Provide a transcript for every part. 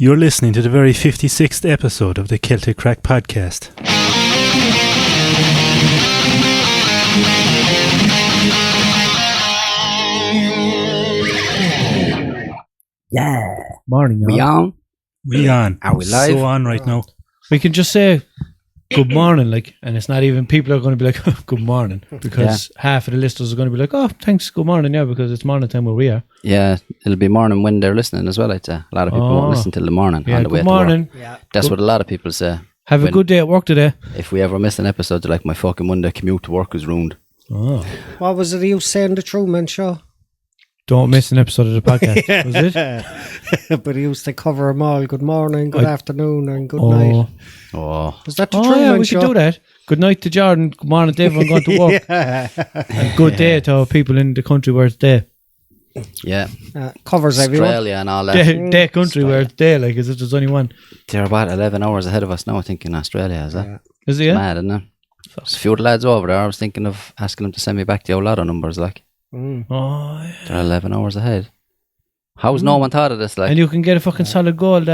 You're listening to the very 56th episode of the Celtic Crack Podcast. Yeah. Morning, We on? We on. Are we live? So on right now. We can just say good morning, like, and it's not even, people are going to be like, oh, good morning, because half of the listeners are going to be like, oh, thanks, good morning, yeah, because it's morning time where we are. Yeah, it'll be morning when they're listening as well, I'd say. A lot of people won't listen till the morning on the way good to morning. work. Yeah. That's what a lot of people say. Have a good day at work today. If we ever miss an episode, they're like, my fucking Monday commute to work was ruined. Oh. What was it you saying the Truman Show? Don't miss an episode of the podcast, was it? But he used to cover them all. Good morning, good afternoon, and good night. Oh. Was that the Truman yeah, we Show? could do that. Good night to Jordan. Good morning to everyone going to work. And good day to people in the country where it's day. Yeah. Covers everyone. Australia and all that. Day country where it's day, like, as if there's only one. They're about 11 hours ahead of us now, I think, in Australia, is that? Yeah. Is it, It's yeah? mad, isn't it? There's a few of the lads over there. I was thinking of asking them to send me back the old lotto numbers, like. Mm. Oh, yeah. They're 11 hours ahead. How's no one thought of this, like? And you can get a fucking solid gold,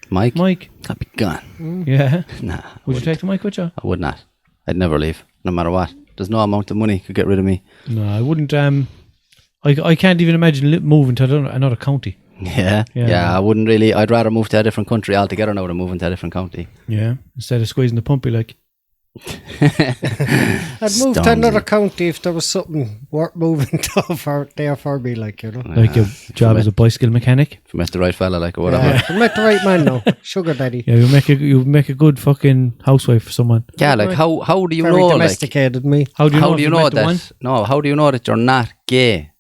Mike? Mike. I'd be gone. Yeah. Nah. Would you take the mic with you? I would not. I'd never leave, no matter what. There's no amount of money could get rid of me. No, I wouldn't. I can't even imagine moving to another county. Yeah, I wouldn't really. I'd rather move to a different country altogether now than moving to a different county. Yeah, instead of squeezing the pumpy, like. I'd move to another county if there was something worth moving to for me, like, you know. Like a job as a bicycle mechanic. If you met the right fella, like, or whatever. Yeah, I met the right man now. Sugar daddy. Yeah, you make a good fucking housewife for someone. Yeah, like, how do you Very know, like, domesticated me. how do you know that? One? No, how do you know that you're not gay?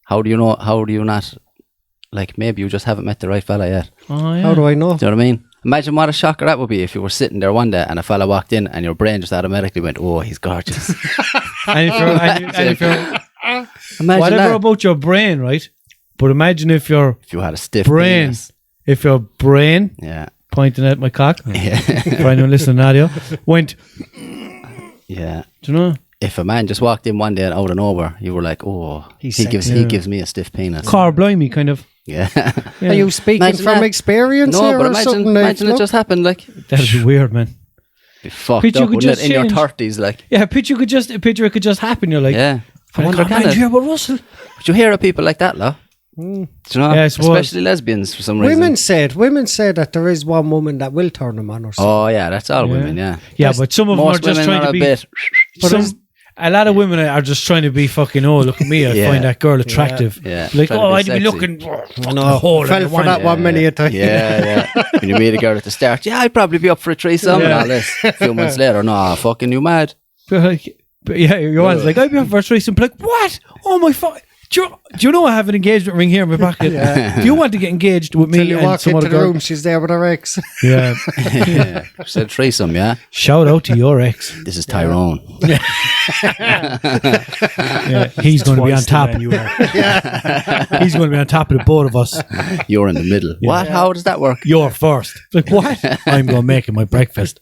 How do you not, like, maybe you just haven't met the right fella yet. Oh, yeah. How do I know? Do you know what I mean? Imagine what a shocker that would be if you were sitting there one day and a fella walked in and your brain just automatically went, oh, he's gorgeous. And if you're Imagine whatever that. about your brain, right? But imagine if your If you had a stiff brain, penis. if your brain, Yeah. pointing at my cock, Yeah. for anyone listening to audio, went, Yeah. do you know? If a man just walked in one day and out of nowhere, you were like, oh, he gives me a stiff penis. Car blimey, kind of. Yeah. Yeah. Are you speaking Imagine from that. experience No, here but or something? imagine it just happened, like. That'd be weird, man. Be fucked Picture up, could wouldn't it? just In your change. 30s, like. Yeah, picture it could just happen. You're like, Yeah. I I wonder, can't can hear it? about Russell. Would you hear of people like that, though? Do you know? Yeah, I suppose. Especially lesbians, for some reason. Women say that there is one woman that will turn them on or something. Oh, yeah, that's all women, yeah. Yeah, but some of them are Most just women trying are to a be. bit. A lot of women are just trying to be fucking, oh, look at me, I Yeah. find that girl attractive. Yeah. Like, Trying to oh, be I'd be sexy. looking fucking No, hole fell in the for wine. that one many a time. Yeah. When you meet a girl at the start, yeah, I'd probably be up for a threesome and all this. A few months later, no, fucking you mad. But yeah, your one's like, I'd be up for a threesome. Like, what? Oh my fuck. Do you know I have an engagement ring here in my pocket? Yeah. Do you want to get engaged with me Till you and walk some into other the girl? room, she's there with her ex. Yeah. Yeah. Said threesome, yeah. Shout out to your ex. This is Tyrone. Yeah, he's going to be on top. You are. He's going to be on top of the both of us. You're in the middle. What? How does that work? You're first. Like, what? I'm going to make it my breakfast.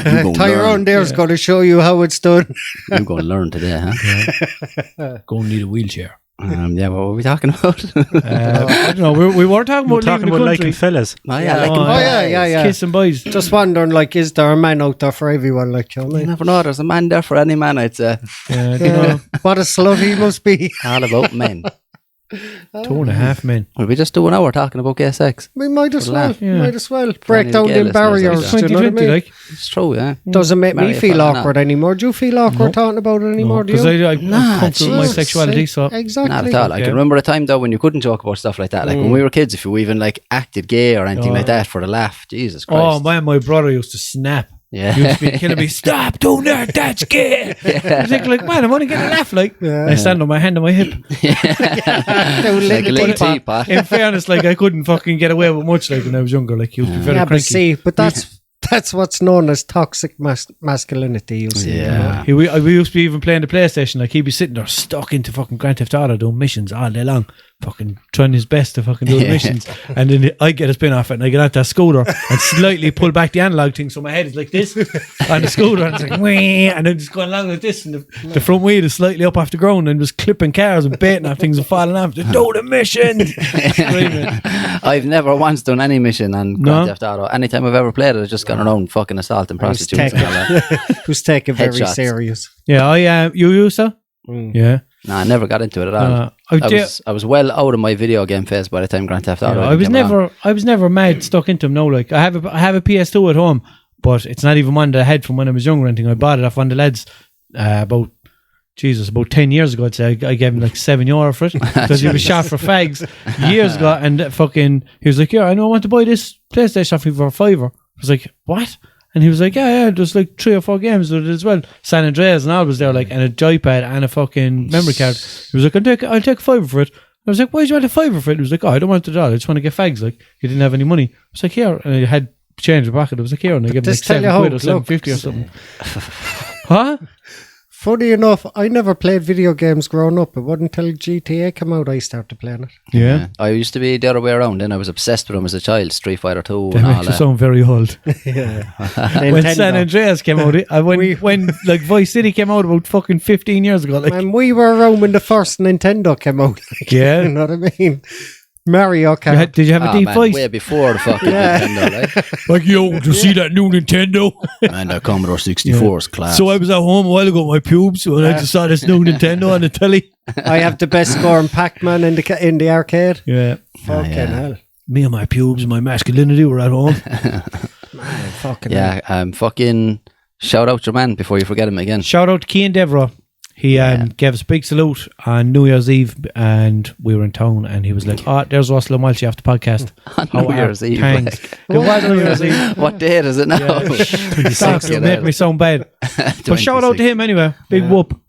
You're going to Tyrone learn. there's going to show you how it's done. You're going to learn today, huh? Going to need a wheelchair. Yeah, what were we talking about? I don't know. We were talking We're about talking leaving about the liking country. fellas. Oh, yeah, like Oh, yeah. Kissing boys. Just wondering, like, is there a man out there for everyone? Like, you know what I you mean? never know. There's a man there for any man, I'd say. Yeah, you know, What a slut he must be. All about men. 2.5 men. Will we just do an hour talking about gay sex? We might as Good well. laugh. Yeah. Might as well. Plenty Break of down gay them listeners barriers. out Do you know what I 2020, mean? like. It's true, yeah. Doesn't make Marry me a feel fella, awkward anymore. Do you feel awkward talking about it anymore? Do Because you? I'm Nah, comfortable with my Jesus. sexuality, so. Exactly. Not at all. I Okay. can remember a time though when you couldn't talk about stuff like that. Like when we were kids, if you even like acted gay or anything like that for the laugh, Jesus Christ. Oh man, my brother used to snap. Yeah. He used to be killing me. Stop doing that. That's gay. I was like, man, I'm only getting a laugh. Like, Yeah. I stand on my hand on my hip. Like a little teapot. In fairness, like I couldn't fucking get away with much. Like when I was younger, like he used to be very Yeah, but cranky. see, but that's what's known as toxic masculinity. You see, you know? Yeah. We used to be even playing the PlayStation. Like he'd be sitting there stuck into fucking Grand Theft Auto doing missions all day long. fucking trying his best to fucking do the missions, and then I get a spin off it, and I get out that scooter and slightly pull back the analog thing, so my head is like this on the scooter, and it's like whee, and I'm just going along like this, and the front wheel is slightly up off the ground, and just clipping cars and baiting off things and falling off. Do the mission! Screaming. I've never once done any mission on Grand Theft Auto. Anytime I've ever played it, I've just gone around fucking assaulting prostitutes. Who's taken very Headshots. serious. Yeah, you used to? Yeah. No, I never got into it at all. I was well out of my video game phase by the time Grand Theft Auto. I was never mad stuck into them. No, like I have a PS2 at home, but it's not even one that I had from when I was younger or anything. I bought it off one of the lads about 10 years ago. I'd say I gave him like €7 for it because he was shot for fags years ago, and fucking he was like, yeah, I know, I want to buy this PlayStation for $5. I was like, what? And he was like, yeah, there's like 3 or 4 games with it as well. San Andreas and all was there, like, and a joypad and a fucking memory card. He was like, I'll take $5 for it. I was like, why do you want $5 for it? He was like, oh, I don't want it at all. I just want to get fags. Like, he didn't have any money. I was like, here. And I had change in the pocket. I was like, here. And I gave him like £7 or £7.50 or something. Huh? Funny enough, I never played video games growing up. It wasn't until GTA came out I started playing it. Yeah. I used to be the other way around. Then I was obsessed with them as a child. Street Fighter 2 That and all makes you that. sound very old. When Nintendo. San Andreas came out, when like Vice City came out about fucking 15 years ago. Like, And we were around when the first Nintendo came out. Like, Yeah. You know what I mean? Mario Kart. did you have a deep voice? Way before the fucking Nintendo, like. Like, yo, did you see that new Nintendo? And the Commodore 64's class. So I was at home a while ago with my pubes when I just saw this new Nintendo on the telly. I have the best score in Pac-Man in the arcade. Yeah. Fucking hell. Me and my pubes and my masculinity were at home. Man, fucking yeah, fucking shout out your man before you forget him again. Shout out to Cian Devereux. He gave us a big salute on New Year's Eve, and we were in town, and he was like, oh, there's Russell and Walshy off the podcast. On New Year's Eve. It was New Year's Eve. What date is it now? 26. It made me sound bad. But shout out to him anyway. Big whoop.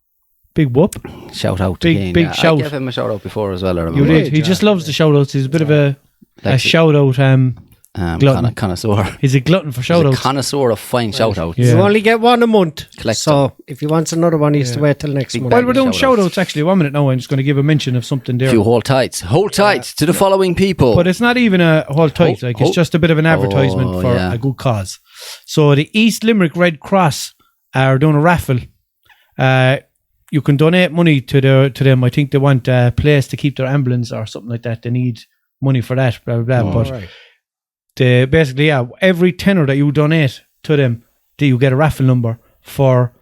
Big whoop. Shout out to him. Big shout. I gave him a shout out before as well. I You remember. did. He just loves the shout outs. He's a bit of a shout out glutton. Connoisseur. He's a glutton for shout He's a outs. connoisseur of fine shout outs. Yeah. You only get one a month. Collect so if he wants another one, he has to wait till next month. While we're doing shout shout-outs. outs, actually, 1 minute now, I'm just going to give a mention of something there. Few hold tight to the following people. But it's not even a whole tight, it's just a bit of an advertisement for a good cause. So the East Limerick Red Cross are doing a raffle. You can donate money to them. I think they want a place to keep their ambulance or something like that. They need money for that, blah, blah, blah. But they basically, every tenner that you donate to them, you get a raffle number for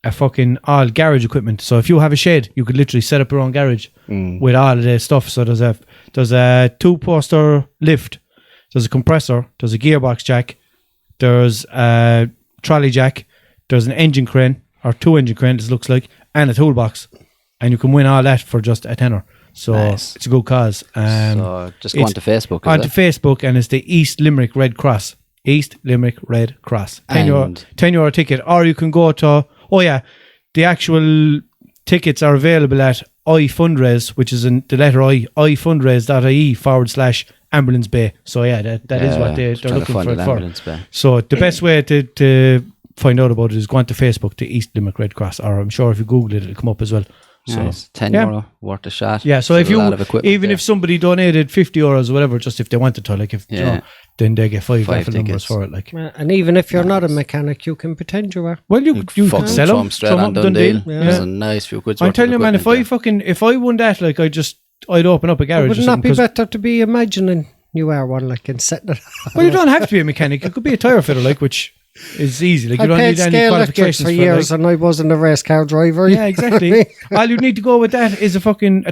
a fucking all garage equipment. So if you have a shed, you could literally set up your own garage with all of the stuff. So there's a 2-poster lift, there's a compressor, there's a gearbox jack, there's a trolley jack, there's an engine crane or 2 engine cranes, it looks like, and a toolbox, and you can win all that for just a tenner. So nice. It's a good cause. So just go onto Facebook. Onto Facebook, and it's the East Limerick Red Cross. East Limerick Red Cross. €10 ticket, or you can go to. The actual tickets are available at iFundraise, which is in the letter I, ifundraise.ie/ambulance bay. So that is what they're looking for it for. So the best way to find out about it is go onto Facebook, the East Limerick Red Cross, or I'm sure if you Google it, it'll come up as well. So nice. €10 worth a shot. Yeah, so if if somebody donated €50 or whatever, just if they wanted to, like then they get 5 raffle numbers for it. Like, and even if you're not a mechanic, you can pretend you are. Well, you can sell them straight on Dundee. Yeah. There's a nice few quid. I'm telling you, man, if I won that, like I'd open up a garage. Would it not be better to be imagining you are one, like, and setting it up? Well, you don't have to be a mechanic. You could be a tyre fitter, like, which is easy. Like, you don't need any qualifications for years, and I wasn't a race car driver. Yeah, exactly. All you need to go with that is a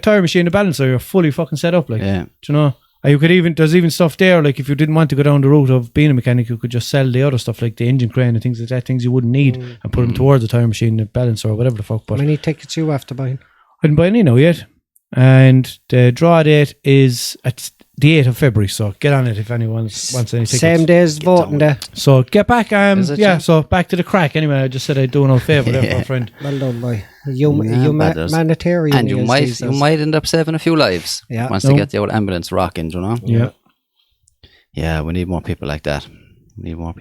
tire machine, a balancer. You're fully fucking set up. Like, do you know? And you could there's even stuff there. Like, if you didn't want to go down the route of being a mechanic, you could just sell the other stuff, like the engine crane and things like that. Things you wouldn't need, and put them towards the tire machine, the balancer, or whatever the fuck. But how many tickets you have to buy? I didn't buy any now yet. And the draw date is at the 8th of February, so get on it if anyone wants any tickets. Same day as voting day. So get back, so back to the crack. Anyway, I just said I'd do an old favour there for a friend. Well done, boy. Humanitarian. And you might end up saving a few lives once they get the old ambulance rocking, you know? Yeah. Yeah, we need more people like that. You know?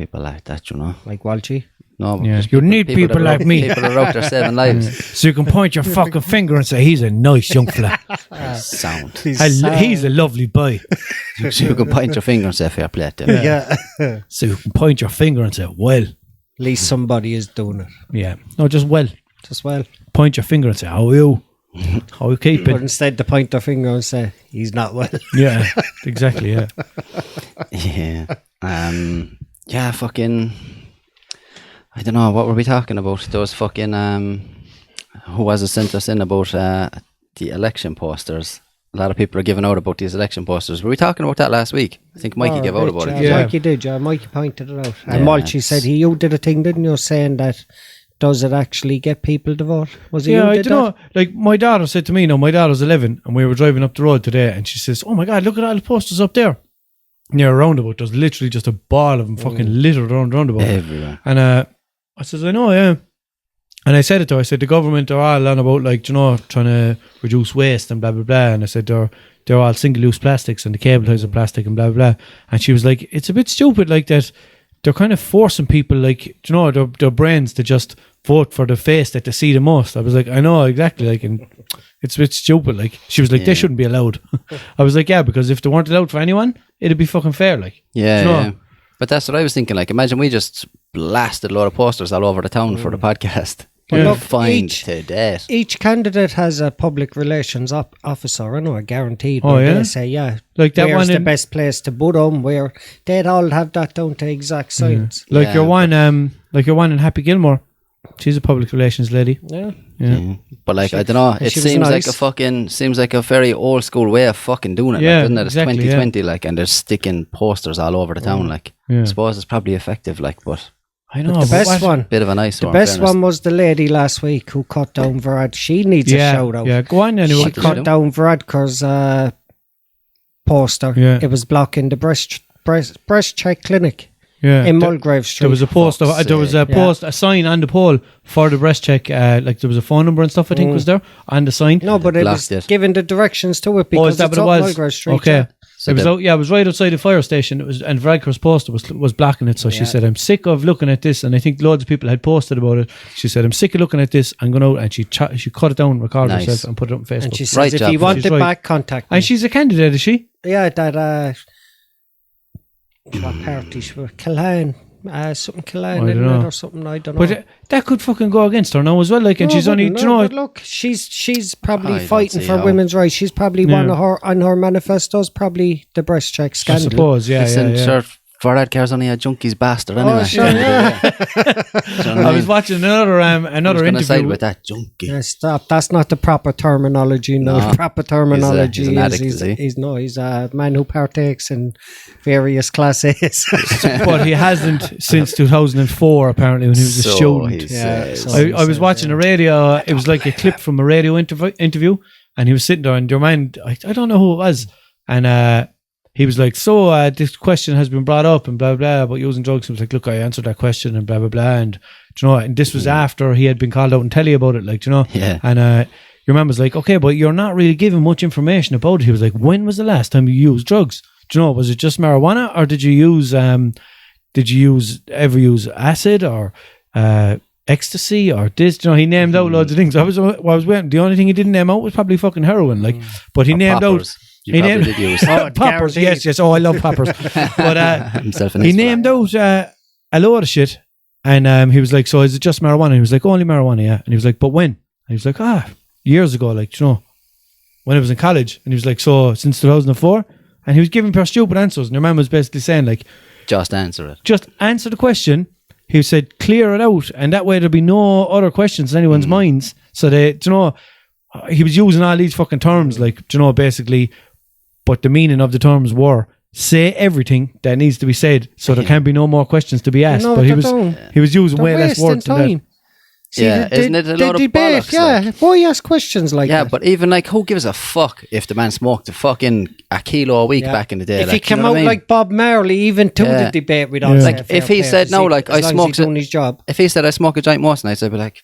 Like Walshy? No, but Yeah. just You need people that are like me. People that are out there saving lives. So you can point your fucking finger and say, he's a nice young fella. Sound. He's a lovely boy. So you can point your finger and say, fair play to him. Yeah. So you can point your finger and say, well. At least somebody is doing it. Yeah. No, just well. Just well. Point your finger and say, how are you? How are you keeping? But instead to point their finger and say, he's not well. Yeah, exactly, yeah. Yeah. Yeah, fucking... I don't know, what were we talking about? Those fucking... who was it sent us in about the election posters? A lot of people are giving out about these election posters. Were we talking about that last week? I think Mikey gave out about it. Yeah. Mikey did, yeah. Mikey pointed it out. And Walshy said you did a thing, didn't you, saying that does it actually get people to vote? Was it you I did don't that? know. Like, my daughter said to me, my daughter's 11, and we were driving up the road today, and she says, oh my God, look at all the posters up there. Near a roundabout, there's literally just a ball of them fucking littered around the roundabout. Everywhere. And I says, I know, yeah. And I said it to her, I said, the government are all on about, like, trying to reduce waste and blah, blah, blah. And I said, they're all single-use plastics and the cable ties are plastic and blah, blah, blah. And she was like, it's a bit stupid, like, that they're kind of forcing people, like, their brains to just vote for the face that they see the most. I was like, I know, exactly, like, and it's a bit stupid, like. She was like, they shouldn't be allowed. I was like, yeah, because if they weren't allowed for anyone, it'd be fucking fair, like. Yeah, yeah. But that's what I was thinking, like, imagine we just blasted a lot of posters all over the town for the podcast. Yeah. Look, Fine to death. Each candidate has a public relations officer, I know, guaranteed. Oh, yeah? They say, Like that where's one the best place to put them, where they'd all have that down to exact science. Like Yeah, your one in Happy Gilmore. She's a public relations lady. Yeah. Yeah. But like, I don't know, it she was seems nice. seems like a very old school way of fucking doing it, Yeah, like, doesn't it? It's exactly, 2020, like, and they're sticking posters all over the town, like. Yeah. I suppose it's probably effective, like, but I know. The but best what- one. bit of a nice The one. best fairness. one was the lady last week who cut down Verad. She needs a shout out. Yeah, go on anyway. She What did she cut do? down Veradkar's poster. Yeah. It was blocking the breast check clinic Yeah. in Mulgrave Street. There was a post. Fuck's There was a sake. post, a sign on the pole for the breast check. Like there was a phone number and stuff. I think was there on the sign. No, but it was blocked it. giving the directions to it Oh, because is that it's what up it was? Mulgrave Street. Okay. yeah. So It was the- out. Yeah, it was right outside the fire station. It was, and Veradkar's poster was blocking it. So she said, "I'm sick of looking at this." And I think loads of people had posted about it. She said, "I'm sick of looking at this. I'm going out." And she cut it down, recorded Nice. herself, and put it up on Facebook. And she says, Right if job. you want She's it right. back, contact me. And she's a candidate, is she? Yeah, that what party? Killeen, something Killeen, I don't isn't know. it, or something? I don't know. But that could fucking go against her now as well. Like, and No, she's only, but do you know, but look, she's probably I don't fighting see for how. women's rights. She's probably Yeah. one of her on her manifestos. Probably the breast check I scandal. suppose, yeah, Listen, yeah. sure, Farad Car's only a junkie's bastard anyway. sure, yeah. I was watching another Who's gonna side interview. with that junkie? Yeah, stop. That's not the proper terminology. No, No. proper terminology He's an addict, is he? he's a man who partakes in various classes. But he hasn't since 2004, apparently, when he was a So student. he Yeah, says. so- I was watching a radio. It was like a clip from a radio interview, and he was sitting there, and your man, I don't know who it was, and he was like, "So this question has been brought up and blah blah about using drugs." He was like, "Look, I answered that question and blah blah blah," and do you know, and this was after he had been called out and telly about it, like, do you know, Yeah. and your man was like, "Okay, but you're not really giving much information about it." He was like, "When was the last time you used drugs? Do you know, was it just marijuana, or did you ever use acid or ecstasy or this?" Do you know, he named out loads of things. I was waiting. The only thing he didn't name out was probably fucking heroin, like, but he Or named poppers. out. You He probably named did use. poppers, yes. Oh, I love poppers. But Himself and he his named out a load of shit, and he was like, "So is it just marijuana?" And he was like, "Only marijuana, yeah." And he was like, "But when?" And he was like, years ago, like, you know, when I was in college." And he was like, "So since 2004?" And he was giving per stupid answers, and your man was basically saying, like, Just answer it. just answer the question. He said, clear it out, and that way there'll be no other questions in anyone's minds. So they, do you know, he was using all these fucking terms, like, do you know, basically, but the meaning of the terms were, say everything that needs to be said, so there can be no more questions to be asked. No, but he they was don't. he was using They're way less wasting words than that. time. See, Yeah, isn't it a lot of debate? bollocks, Yeah, like? why ask questions like Yeah, that? but even like, who gives a fuck if the man smoked a fucking a kilo a week Yeah. back in the day? if like, he came you know out what I mean? like Bob Marley, even to Yeah. the debate, we'd all Yeah. say Like, fair if he play. said, See, no, like, as I long as smoked he's it- doing his job. if he said I smoke a joint most nights, I'd be like,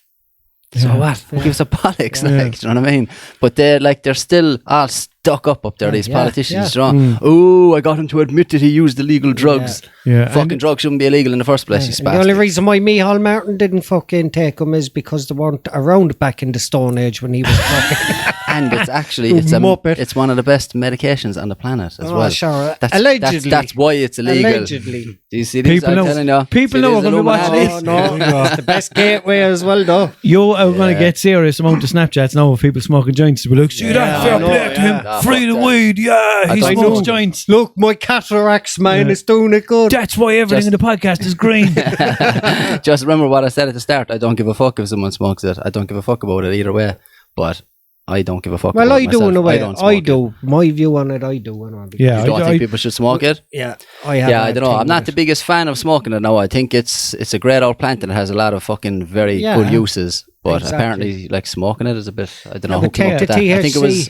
So what? Who gives a bollocks? Like, do you know what I mean? But they're still all stuck up there, these politicians. You know? Oh, I got him to admit that he used illegal drugs. Yeah. Fucking drugs shouldn't be illegal in the first place. The only reason why Micheál Martin didn't fucking take him is because they weren't around back in the Stone Age when he was fucking. And it's actually it's one of the best medications on the planet as well. Sure. Allegedly. That's why it's illegal. Allegedly. Do you see these? People know we're going to watch this. No. The best gateway as well, though. You are going to get serious amount of Snapchats now of people smoking joints. We're like, see that? Fair play to him. Free the weed. Yeah, he smokes joints. Look, my cataracts, man, is doing it good. That's why everything in the podcast is green. Just remember what I said at the start. I don't give a fuck if someone smokes it. I don't give a fuck about it either way. But I don't give a fuck. Well, about I do myself. in a way. I do. It. My view on it, I do. Yeah, you don't think people should smoke it? Yeah, I don't know. I'm not the biggest fan of smoking it now. I think it's a great old plant and it has a lot of fucking very good uses. But apparently, like smoking it is a bit. I don't know who came up with that. I think it was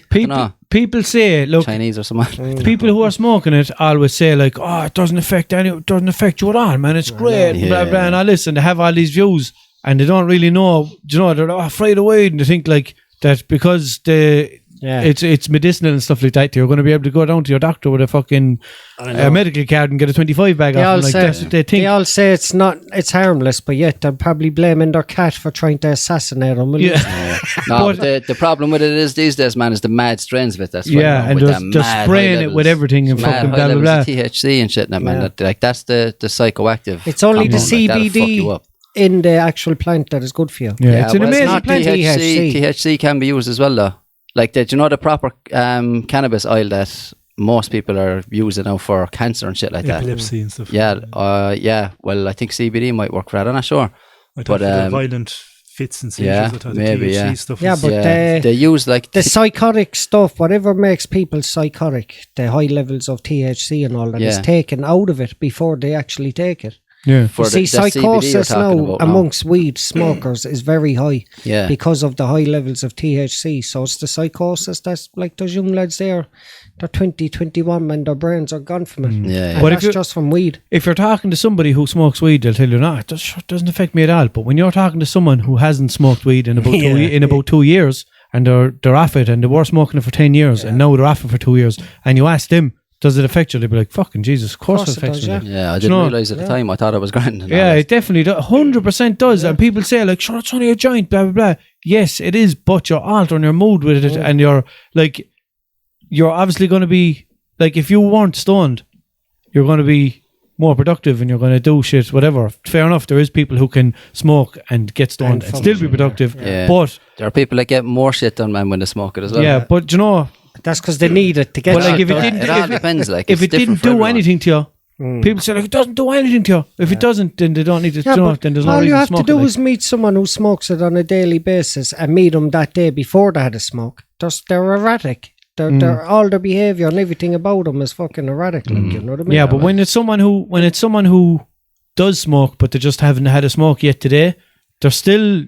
people say, look, Chinese or something. People who are smoking it always say like, oh, it doesn't affect you at all, man. It's great. Blah blah. And I listen. They have all these views and they don't really know. You know, they're afraid of weed and they think like that because it's medicinal and stuff like that. You're going to be able to go down to your doctor with a fucking medical card and get a 25 bag off. Like that's what they think. They all say it's harmless, but yet they're probably blaming their cat for trying to assassinate them. No, but the problem with it is these days, man, is the mad strains of it. That's and just spraying it with everything and fucking blah blah blah. THC and shit, man. Like that's the psychoactive. It's only the CBD in the actual plant that is good for you. Yeah, it's an amazing plant. THC can be used as well, though. Like the proper cannabis oil that most people are using now for cancer and shit like that. Epilepsy and stuff. Yeah, Well, I think CBD might work for that. I'm not sure. I thought for violent fits and seizures. I thought maybe, the THC stuff. Yeah, but they use like the psychotic stuff, whatever makes people psychotic, the high levels of THC and all that is taken out of it before they actually take it. Yeah. Psychosis now amongst weed smokers is very high because of the high levels of THC. So it's the psychosis that's like those young lads there, they're 20, 21 and their brains are gone from it. But that's just from weed. If you're talking to somebody who smokes weed, they'll tell you, no, it doesn't affect me at all. But when you're talking to someone who hasn't smoked weed in about 2 years and they're off it and they were smoking it for 10 years and now they're off it for 2 years and you ask them, does it affect you? They'd be like, fucking Jesus, of course it affects me. Yeah, I didn't realise at the time. I thought it was grand. Yeah, it definitely does. 100% does. And people say, like, sure, it's only a joint, blah, blah, blah. Yes, it is, but you're altering your mood with it. And you're obviously going to be, like, if you weren't stoned, you're going to be more productive and you're going to do shit, whatever. Fair enough, there is people who can smoke and get stoned and still be productive. Yeah. But there are people that get more shit done, man, when they smoke it as well. Yeah, but you know... That's because they need it to get. Well, like it all depends. Like if it didn't do anything to you, people say like it doesn't do anything to you. If it doesn't, then they don't need to. Then there's no reason to smoke it. All you have to do is meet someone who smokes it on a daily basis and meet them that day before they had a smoke. They're erratic. They're all their behaviour and everything about them is fucking erratic. Like, you know what I mean? Yeah, but when it's someone who does smoke, but they just haven't had a smoke yet today, they're still.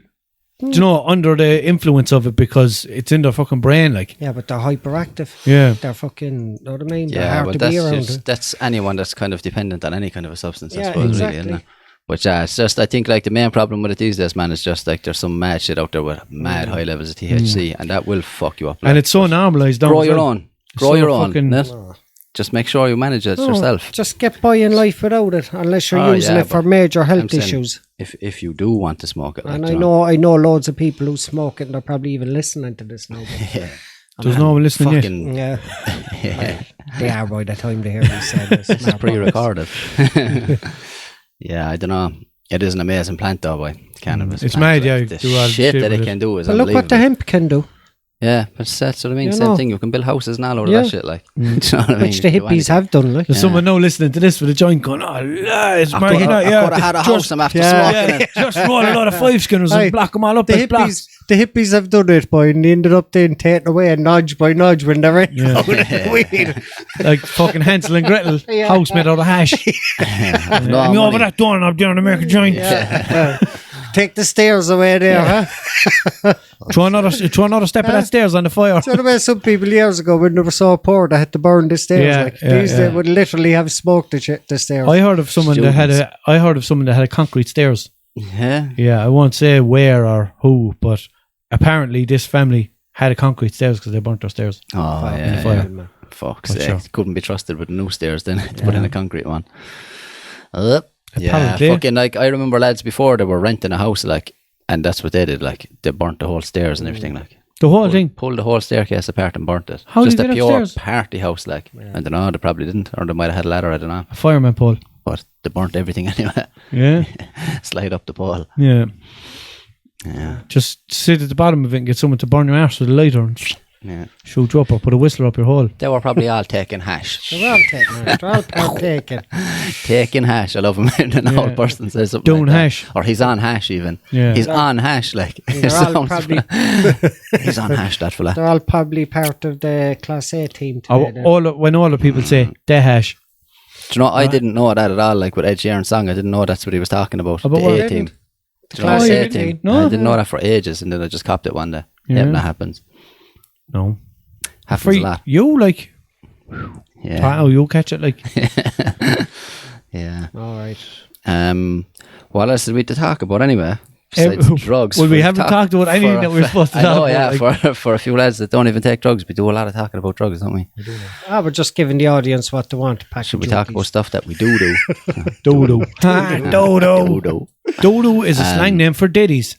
Under the influence of it because it's in their fucking brain, like. Yeah, but they're hyperactive. Yeah. They're fucking, know what I mean? Yeah, they're hard to be around. That's anyone that's kind of dependent on any kind of a substance, I suppose, really, isn't it? But it's just, I think, like, the main problem with it these days, man, is just, like, there's some mad shit out there with mad high levels of THC, and that will fuck you up. Like. And it's so normalised. Grow your own. Just make sure you manage it yourself. Just get by in life without it, unless you're using it for major health issues. If you do want to smoke it, and I know loads of people who smoke it, and they're probably even listening to this now. There's no one listening yet. Yeah, they are by the time they hear me say this. It's pre-recorded. Yeah, I don't know. It is an amazing plant, though, boy. Cannabis. It's mad, yeah. The shit that it can do is unbelievable. Look what the hemp can do. Yeah, but that's what I mean. Same thing. You can build houses and all over that shit, like. Do you know what I mean? Which the hippies have done, like. There's someone now listening to this with a joint going, oh, lads, man. I could have had a house. I'm after smoking it. Just roll a lot of 5-skinners and block them all up like blocks. The hippies have done it, boy, and they ended up then taking away nudge by nudge when they're in weed. Like fucking Hansel and Gretel, house made out of hash. No, over that doorknob down to make a joint. Take the stairs away there, huh? Try another step of that stairs on the fire. So the way some people years ago when they were so poor they had to burn the stairs. They would literally have smoked the stairs. I heard of someone that had a concrete stairs. Yeah. Yeah, I won't say where or who, but apparently this family had a concrete stairs because they burnt their stairs. Oh, in the fire. Yeah. Fuck's sake. Couldn't be trusted with new stairs then to put in a concrete one. Yeah, fucking like I remember lads before they were renting a house like, and that's what they did, like they burnt the whole stairs and everything like. The whole thing? Pulled the whole staircase apart and burnt it. How just did a they get pure upstairs? party house like. I don't know, they probably didn't, or they might have had a ladder, I don't know. A fireman pole. But they burnt everything anyway. Yeah. Slide up the pole. Yeah. Yeah. Just sit at the bottom of it and get someone to burn your arse with a lighter and shoot you up or put a whistler up your hole. They were probably all taking hash. They're all taking it. They're all partaking. Taking hash. I love him when an old person says something doing like hash. Or he's on hash even. Yeah. He's on hash like. They're all probably, he's on hash, that fella. they're all probably part of the Class A team today. When all the people say, they hash. Do you know, I didn't know that at all, like with Ed Sheeran's song. I didn't know that's what he was talking about. About the what? A team. Do you know Class the A A team? team. No. I didn't know that for ages, and then I just copped it one day. Yeah. That happens. No. Happens a lot. You like, Yeah. wow, you catch it like. Yeah. All right. What else did we to talk about anyway? Besides drugs. Well, we haven't talked about anything that we're supposed to talk about. Yeah, like, for a few lads that don't even take drugs, we do a lot of talking about drugs, don't we? We're just giving the audience what they want. Should we talk about stuff that we do? Dodo. Dodo. Dodo. Dodo is a slang name for ditties.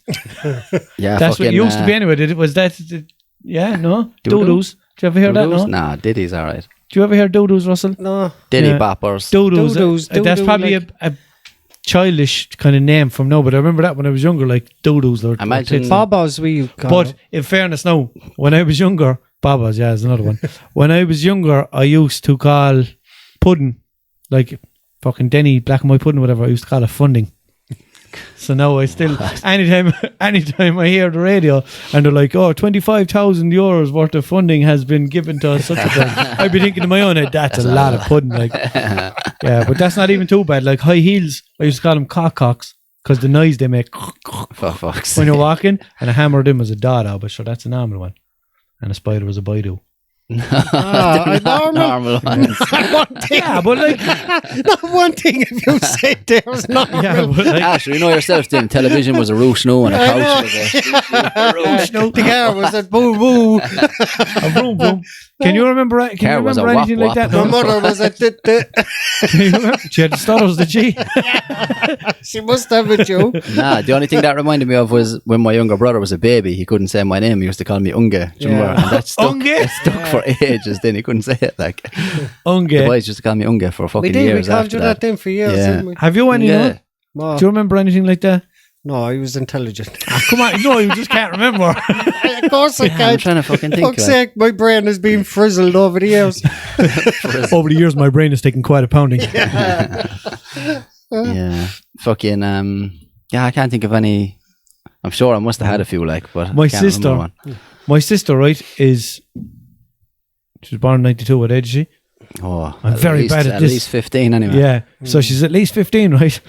Yeah, that's what it used to be anyway. Was that? Yeah, no? Dodos. Do you ever hear that? No? Nah, ditties, alright. Do you ever hear dodos, Russell? No. Diddy boppers. Dodos. That's probably like a childish kind of name from now, but I remember that when I was younger, like dodos. Imagine Bobos we call But them. in fairness now, when I was younger, Babas, yeah, is another one. When I was younger, I used to call pudding, like fucking Denny black and white pudding, whatever, I used to call it funding. So now I still, anytime I hear the radio and they're like, oh, 25,000 euros worth of funding has been given to us, such a thing, I'd be thinking in my own head, that's a lot of pudding. Like, yeah, but that's not even too bad. Like high heels, I used to call them cocks because the noise they make when you're walking, and a hammer them was a Dodo, but sure, that's a normal one. And a spider was a Boiii. Normal ones. Yeah, but like not one thing if you say there's normal. yeah, but like, Ash, you know yourself, then television was a roosh no and a couch was a The car was a boo boo. a boom boom. Can you remember? Can you was a remember anything wop like that? My No? mother was a Can you remember? She had the stutters, did she? She must have it, Joe. Nah, the only thing that reminded me of was when my younger brother was a baby, he couldn't say my name. He used to call me Unge. Do you remember? And that stuck, Unge? it stuck for ages. Then he couldn't say it. Like the Unge. boys used to call me Unge for fucking We did. We years called after you that then for years, Yeah. didn't we? Have you any? Yeah. No, Do you remember anything like that? no, I was intelligent. Come on, no, you just can't remember. Of course I I'm can't. trying to fucking think. Fuck's Like, sake, my brain has been frizzled over the years. Over the years, my brain has taken quite a pounding. yeah, fucking yeah, I can't think of any. I'm sure I must have had a few, like, but My I can't sister, remember one. my sister, right, she was born in 92. What age is she? Oh, I'm very bad at at this. least 15 anyway. Yeah, so she's at least 15, right?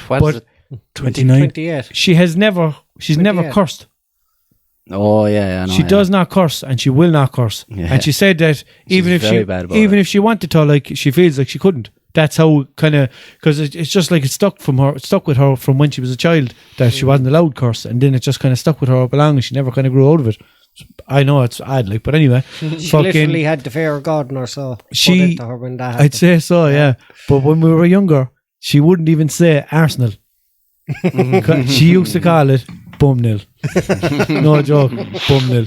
What But is it? 29. 28. She's never 28. cursed. Oh yeah, I know, She does not curse, and she will not curse. Yeah. And she said that even if very bad about even it. if she wanted to, like, she feels like she couldn't. That's how kind of, because it's just like it's stuck with her from when she was a child, that she wasn't allowed curse, and then it just kind of stuck with her up along, and she never kind of grew out of it. I know it's odd, like, but anyway, She literally had the fear of God in her, so She- put into her when that happened. I'd say so, yeah. But when we were younger, she wouldn't even say Arsenal. She used to call it bum nil. No joke, bum nil.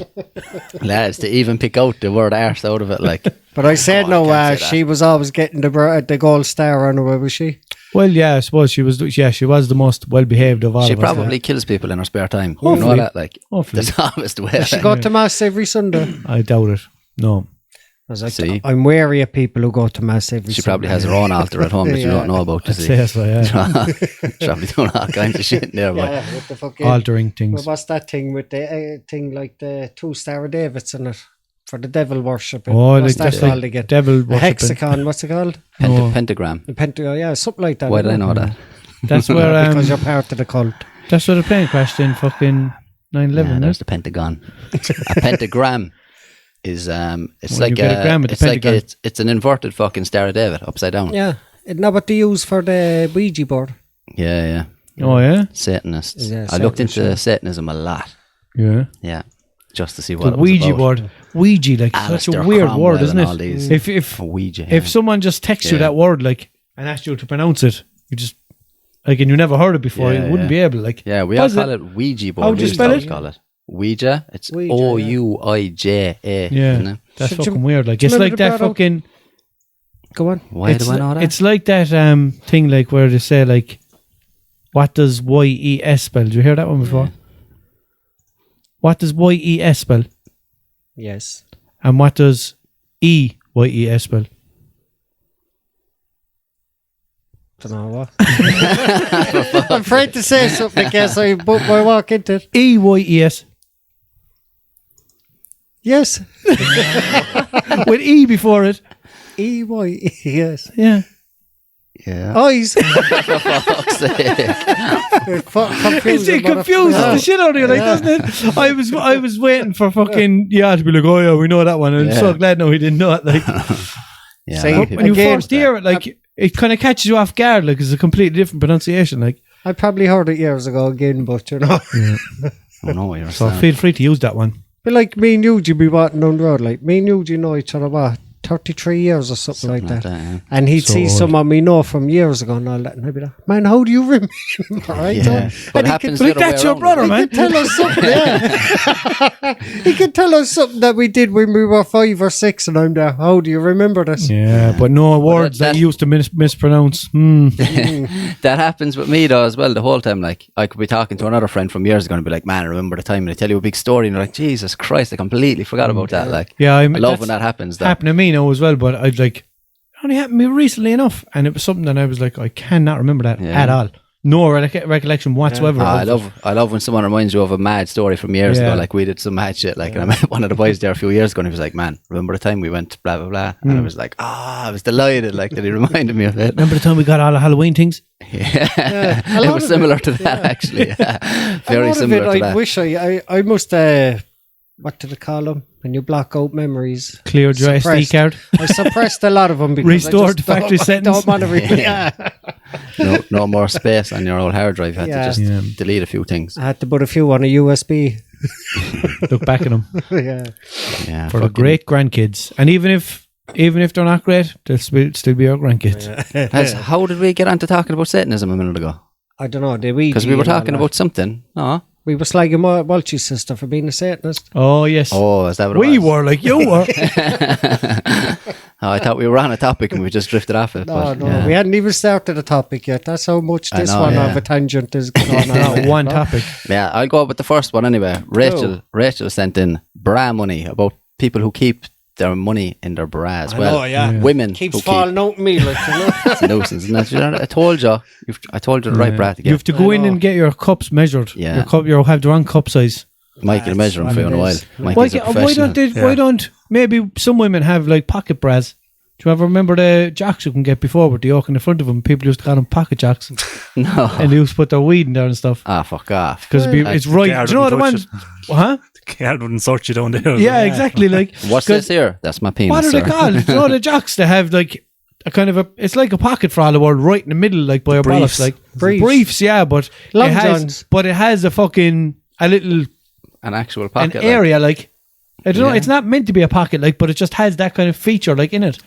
Lads, to even pick out the word arse out of it, like. But I said Oh, I can't say that. she was always getting the gold star on her, was she? Well, yeah, I suppose she was. Yeah, she was the most well behaved of all She of us. probably kills people in her spare time. You Hopefully. know that, like. Hopefully. That's always the way. She go to mass every Sunday. I doubt it. No. I was like, See? I'm wary of people who go to mass every She Sunday. probably has her own altar at home that you Yeah. don't know about. You I'd see. say so, yeah. She's probably doing all kinds of shit in there, but Yeah, with the fucking... Altering things. What's that thing with the thing like the 2-star Davids in it? For the devil worshipping. Oh, what's like that that's called like again? devil A worshipping. hexagon, what's it called? No. pentagram. The yeah, something like that. Why did I know that? That's where Because you're part of the cult. that's where the plane crashed in fucking 9/11. Yeah, there's is the pentagon. A pentagram is it's Well, like you get a gram with it's the like pentagon. it's an inverted fucking Star of David upside down. Yeah. Isn't that what they use for the Ouija board? Yeah. Oh, yeah? Satanists. Yeah, I looked into Satanism a lot. Yeah. Yeah. Just to see what the it was Ouija about. board. Ouija, like, such a weird word, isn't it? If Ouija, if someone just texts you that word, like, and asked you to pronounce it, you just, like, and you never heard it before, you wouldn't be able, like. Yeah, we all call it Ouija board. How do you spell it? Call it Ouija. It's Ouija, Ouija. Yeah, that's fucking weird. Like, it's like that fucking. Go on. Why do I know that? It's like that thing, like, where they say, like, what does YES spell? Did you hear that one before? Yeah. What does YES spell? Yes. And what does EYES spell? Don't know what. I'm afraid to say something, I guess I put my walk into it. EYES. Yes. With E before it. EYES. Yeah. Yeah. Eyes. For fuck's sake. It confuses the shit out of you, like, doesn't it? I was waiting for fucking to be like, oh yeah, we know that one. And I'm so glad no, he didn't know it. Like, when you first hear it, like, it kind of catches you off guard, like, it's a completely different pronunciation. Like, I probably heard it years ago again, but you know. I don't know what you're so saying. feel free to use that one. But like me and Eugene be walking down the road, like me and Eugene know each other what 33 years or something like that. Yeah. And he'd see someone we know from years ago and all that, and I'd be like, man, how do you remember? Right? Yeah. But it happens the other that's way your around. brother, man. He could tell us something, yeah. He could tell us something that we did when we were 5 or 6, and I'm there, how do you remember this? Yeah, but no words that you used to mispronounce. That happens with me though as well the whole time. Like, I could be talking to another friend from years ago and be like, man, I remember the time, and they tell you a big story and you're like, Jesus Christ, I completely forgot about that. Like, yeah, I love when that happens. Happened to me now as well, but I'd like, it only happened to me recently enough, and it was something that I was like, I cannot remember that at all. No recollection whatsoever. I love when someone reminds you of a mad story from years ago. Like, we did some mad shit. Like, and I met one of the boys there a few years ago, and he was like, "Man, remember the time we went blah blah blah?" And I was like, I was delighted. Like, that he reminded me of it. Remember the time we got all the Halloween things? Yeah, it was similar to that actually. Yeah. Very similar to that. I wish I must. What do they call them when you block out memories? Cleared your SD card. I suppressed a lot of them because restored factory sentence. Don't want to read. No more space on your old hard drive. You had to just delete a few things. I had to put a few on a USB. Look back at them. Yeah. For the great grandkids, and even if they're not great, they'll still be our grandkids. How did we get on to talking about Satanism a minute ago? I don't know. Because we were talking about something. No. We were slagging Walshy's sister for being a Satanist. Oh, yes. Oh, is that what we were like you were? I thought we were on a topic and we just drifted off it. No, we hadn't even started the topic yet. That's how much this of a tangent is going on. One topic. Yeah, I'll go with the first one anyway. Rachel sent in bra money, about people who keep their money in their bra as well. Oh yeah, women keeps falling out me, like, you know. It's a nuisance, isn't it? I told you the right bra to get. You have to go in and get your cups measured. Yeah, you have the wrong cup size. Mike will measure them for you in a while. Why don't maybe some women have like pocket bras? Do you ever remember the jacks you can get before with the yoke in the front of them? People used to call them pocket jacks. No. And they used to put their weed in there and stuff. Ah, fuck off. Because it's right. Do you know the ones? Huh? The cat wouldn't search you down there. Yeah, exactly. Like, what's this here? That's my penis. What are they called? Do you know the jacks? They have like a kind of it's like a pocket for all the world, right in the middle, like by your bollocks, like briefs. Yeah, but it has a fucking an actual pocket, an area like I don't know. It's not meant to be a pocket, like, but it just has that kind of feature, like, in it.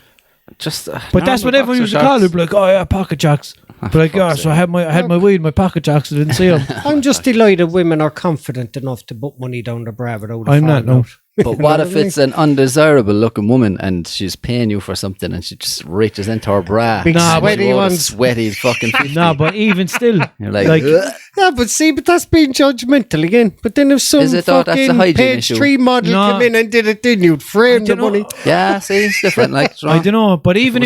But that's what everyone used to call it. Like, oh yeah, pocket jacks. But like, so I had my weed in my pocket jacks. I didn't see them. I'm just delighted women are confident enough to put money down their bra without. I'm not. No. But what if it's an undesirable looking woman and she's paying you for something and she just reaches into her bra? Big sweaty ones. Sweaty fucking 50. No, but even still. You're like yeah, but that's being judgmental again. But then if some fucking page 3 model came in and did it, then you'd frame the money. Yeah, see, it's different. Like, I don't know, but even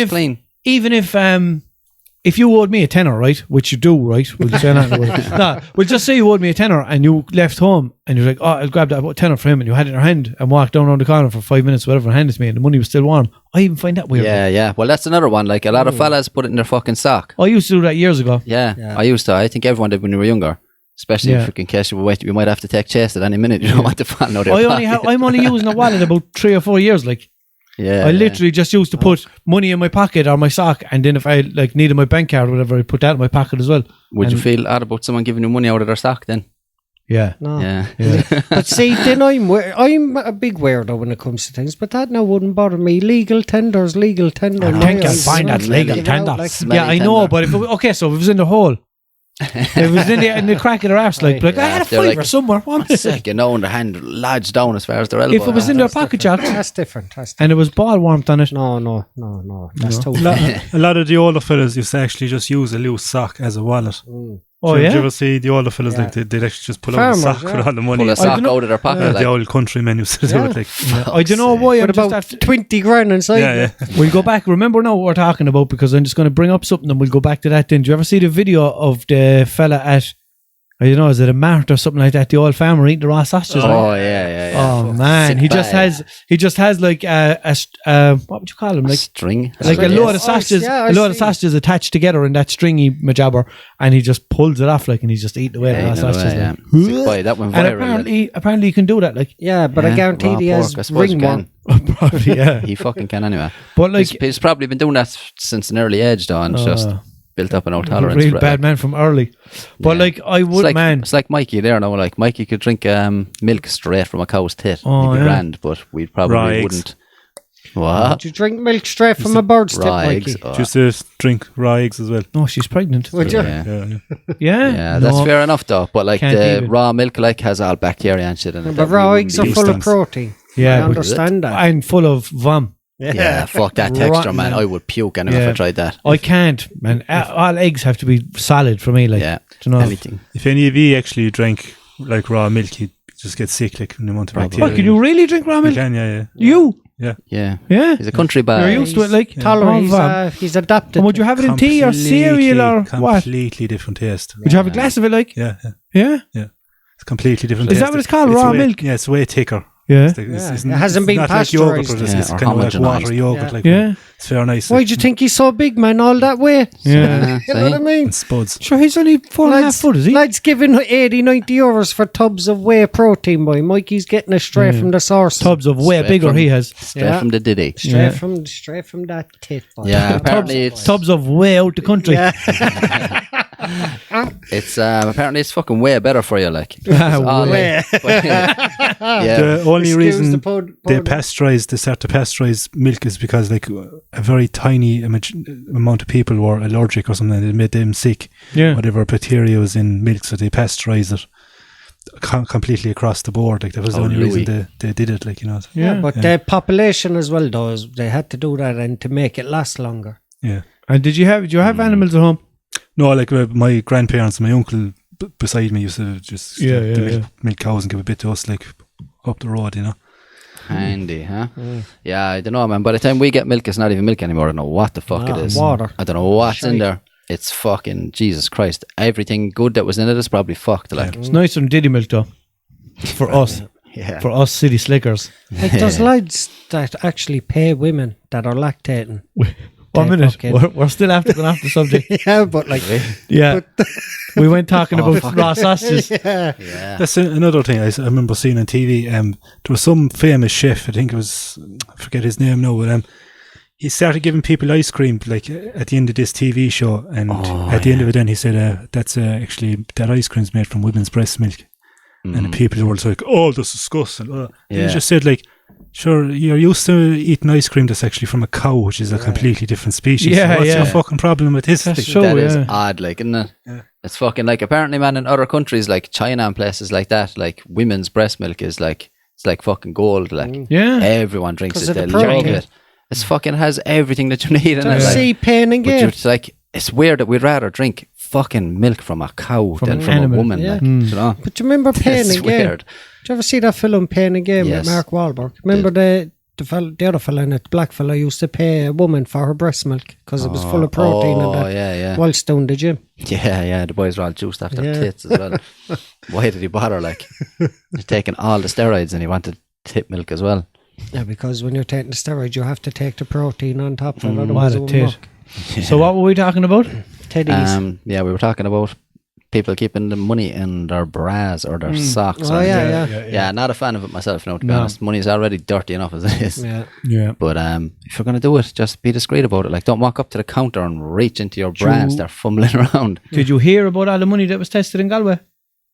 if you owed me a tenner, right, which you do, right, we'll say that. We'll just say you owed me a tenner and you left home and you're like, oh, I'll grab that tenner for him, and you had it in your hand and walked down around the corner for 5 minutes, whatever, and handed it to me, and the money was still warm. I even find that weird. Yeah. Well, that's another one. Like, a lot of fellas put it in their fucking sock. I used to do that years ago. Yeah. I used to. I think everyone did when we were younger. Especially if in case you might have to take chase at any minute. You don't want to fall out. I'm only using a wallet about 3 or 4 years, like. Yeah. I literally just used to put money in my pocket or my sock, and then if I like needed my bank card or whatever, I put that in my pocket as well. Would you feel odd about someone giving you money out of their sock then? Yeah. No. Yeah. But see, then I'm a big weirdo when it comes to things, but that now wouldn't bother me. Legal tender. I think I'll find that legal tender. Yeah, I know, but so if it was in the hole, if it was in the crack of their arse, like I had a fiver somewhere. Sick, in the hand lodged down as far as their elbow. If it was in their pocket, Jack, that's different. And it was ball warmth on it. No. That's too a lot of the older fellas used to actually just use a loose sock as a wallet. Oh, Did you ever see the older fellas like they'd actually just pull out a sock with all the money? Pull a sock out of their pocket. The old countrymen used to do it like. I don't know why. But about 20 grand inside. Yeah. We'll go back. Remember now what we're talking about, because I'm just going to bring up something and we'll go back to that then. Do you ever see the video of the fella at, I don't know, is it a mart or something like that? The old farmer eating the raw sausages. Oh, yeah. Oh, man. He just has like what would you call him? Like string. Like a load of sausages, of sausages attached together in that stringy majabber, and he just pulls it off like, and he's just eating away the raw sausages. Boy, that went viral. And apparently you can do that. Like, but I guarantee he has ringworm. Probably, yeah. He fucking can anyway. But like, he's probably been doing that since an early age, though, and just built up an old tolerance. Real bad man from early. But like, I would, it's like Mikey there now. Like Mikey could drink milk straight from a cow's tit. He'd be grand, but we probably wouldn't. What? Would you drink milk straight from a bird's tit, Mikey? Just to drink raw eggs as well. No, she's pregnant. Would you? Yeah, that's fair enough though. But like the raw milk like has all bacteria and shit in it. But raw eggs are full of protein. Yeah, I understand that. And full of vom. Yeah, fuck that texture, man. I would puke anyway if I tried that. I can't, man. All eggs have to be solid for me. Like, anything. If any of you actually drank like raw milk, you'd just get sick like from the amount of bacteria. What, can you really drink raw milk? You can, yeah. You? Yeah. He's a country boy. You're used to it, like tolerance. He's adapted. And would you have it in tea or cereal or what? Completely different taste. Would you have a glass of it, like? Yeah. It's completely different. Is that what it's called? Raw milk? Yeah, it's way thicker. Yeah. It hasn't been pasteurized. It's kind of like water yogurt. Like it's very nice. Why do you think he's so big, man? All that way? Yeah. You know what I mean? Spuds. Sure, he's only 4.5 foot, is he? Lads giving 80-90 euros for tubs of whey protein, boy. Mikey's getting it straight from the source. Tubs of whey, bigger he has. Straight from the diddy. Straight from that tit, boy. Yeah, apparently tubs of whey out the country. It's apparently it's fucking way better for you, like. Way. The only reason they start to pasteurize milk is because like a very tiny amount of people were allergic or something. It made them sick. Yeah. Whatever bacteria was in milk, so they pasteurize it completely across the board. Like that was the only reason they did it. Like but the population as well, though, they had to do that and to make it last longer. Yeah. And do you have animals at home? No, like my grandparents and my uncle beside me used to just milk cows and give a bit to us, like up the road, Handy, huh? Yeah, I don't know, man. By the time we get milk, it's not even milk anymore. I don't know what the fuck it is. Water. I don't know what's in there. It's fucking Jesus Christ. Everything good that was in it is probably fucked. Like it's nicer than Diddy milk, though. For us. For us city slickers. Like there's lads that actually pay women that are lactating. 1 minute. We're still going off the subject. But like... we went talking about raw sausages. That's another thing I remember seeing on TV. There was some famous chef, I think it was, I forget his name now, but he started giving people ice cream like at the end of this TV show, and at the end of it then he said, that's actually, that ice cream's made from women's breast milk. And the people were like, that's disgusting. He just said like, sure, you're used to eating ice cream that's actually from a cow, which is a completely different species. So what's your fucking problem with this? That is odd, like, isn't it? Yeah. It's fucking like, apparently, man, in other countries like China and places like that, like women's breast milk is like, it's like fucking gold. Like, everyone drinks it. They love it. It's fucking has everything that you need in it. See, pain and gain. It's like, it's weird that we'd rather drink fucking milk from a cow than from a woman. Like, you know? But you remember Pain and Gain? Did you ever see that film Pain and Gain with Mark Wahlberg? Remember the other fella in it, the black fella, used to pay a woman for her breast milk because it was full of protein and that whilst down the gym. Yeah, the boys were all juiced after tits as well. Why did he bother? Like, he's taking all the steroids and he wanted tit milk as well. Yeah, because when you're taking the steroids, you have to take the protein on top of it. Otherwise it won't work. So what were we talking about? Teddies. We were talking about people keeping the money in their bras or their socks. Oh, yeah. Not a fan of it myself, to be honest. Money's already dirty enough as it is. Yeah. But if you're going to do it, just be discreet about it. Like, don't walk up to the counter and reach into your bra and start fumbling around. Did you hear about all the money that was tested in Galway?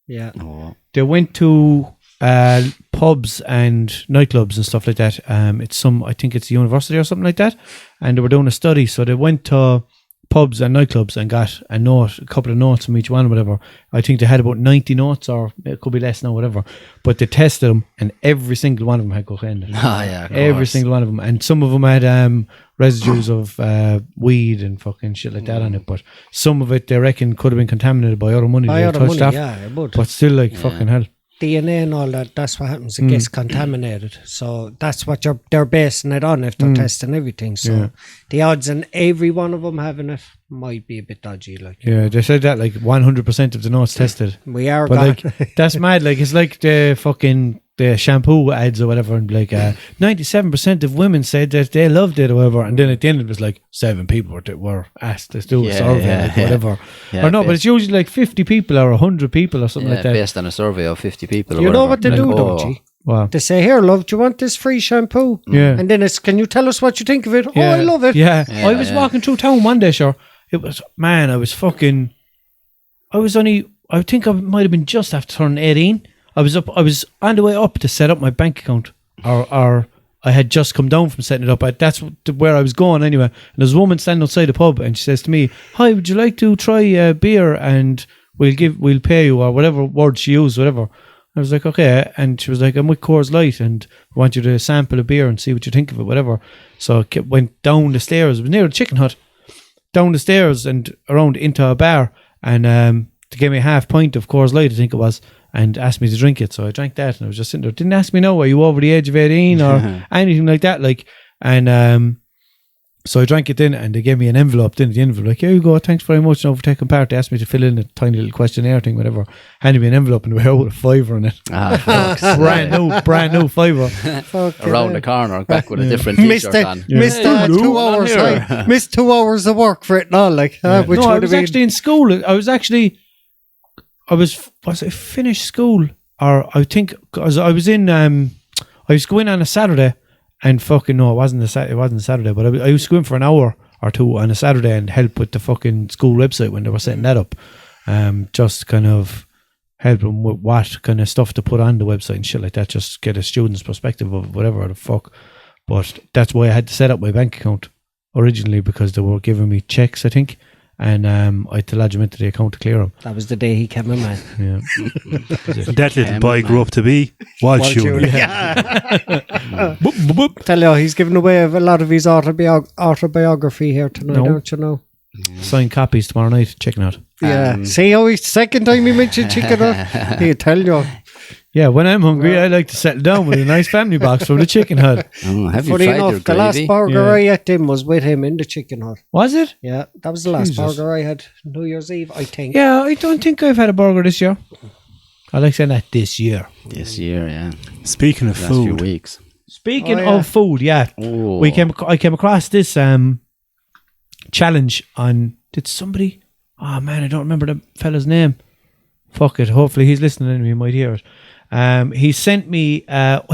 Yeah. Oh. They went to pubs and nightclubs and stuff like that. I think it's a university or something like that. And they were doing a study. So they went to pubs and nightclubs and got a couple of notes from each one, whatever. I think they had about 90 notes, or it could be less now, whatever. But they tested them, and every single one of them had cocaine. Every single one of them. And some of them had residues of weed and fucking shit like that on it. But some of it, they reckon, could have been contaminated by other money. But still, like, fucking hell. DNA and all that, that's what happens. It gets contaminated. So that's what they're basing it on if they're testing everything. So the odds in every one of them having it might be a bit dodgy. Like, yeah, they said that like 100% of the notes tested. We are, but like, that's mad. Like, it's like the shampoo ads or whatever, and like 97% of women said that they loved it or whatever, and then at the end it was like 7 people were asked to do a survey, whatever. But it's usually like 50 people or 100 people or something like that. Based on a survey of 50 people. You know what they do, don't you? Wow. They say, here, love, do you want this free shampoo? Yeah. And then it's, can you tell us what you think of it? Yeah. Oh, I love it. Yeah. I was walking through town one day, sure. It was, man, I think I might have been just after turning 18. I was on the way up to set up my bank account, or I had just come down from setting it up. That's where I was going anyway. And there's a woman standing outside the pub, and she says to me, "Hi, would you like to try a beer? And we'll pay you," or whatever word she used, whatever. I was like, okay. And she was like, "I'm with Coors Light, and I want you to sample a beer and see what you think of it, whatever." So I went down the stairs. It was near the chicken hut. Down the stairs and around into a bar, and they gave me a half pint of Coors Light, I think it was, and asked me to drink it. So I drank that, and I was just sitting there. Didn't ask me, no, are you over the age of 18 or anything like that? Like, and so I drank it then, and they gave me an envelope. Then the envelope, like, here you go, thanks very much for taking part. They asked me to fill in a tiny little questionnaire thing, whatever. Handed me an envelope, and we were with a $5 in it. brand new $5. Around the corner, back with a different t-shirt on. Missed 2 hours. Missed 2 hours of work for it and all, like. Which I was actually in school. Was I finished school? Or I think, cause I was in, I was going on a Saturday. And fucking no, it wasn't a Saturday, but I used to go in for an hour or two on a Saturday and help with the fucking school website when they were setting that up. Just kind of help them with what kind of stuff to put on the website and shit like that. Just get a student's perspective of whatever the fuck. But that's why I had to set up my bank account originally, because they were giving me checks, I think. And I had to lodge him into the account to clear them. That was the day he came in, man. Yeah. That little boy grew up to be Walshy. Tell you, he's giving away a lot of his autobiography here tonight, don't you know? Signed copies tomorrow night. Checking out. Yeah. See how second time he mentioned chicken hut? He'll tell you. Yeah, when I'm hungry, I like to settle down with a nice family box from the chicken hut. Have you Funny tried enough, your the last burger I ate him was with him in the chicken hut. Was it? Yeah, that was the last burger I had New Year's Eve, I think. Yeah, I don't think I've had a burger this year. I like saying that this year. This year, yeah. Speaking of last few food. weeks. Speaking of food, yeah. Oh. I came across this challenge on, did somebody, oh man, I don't remember the fella's name. Fuck it, hopefully he's listening and he might hear it. He sent me a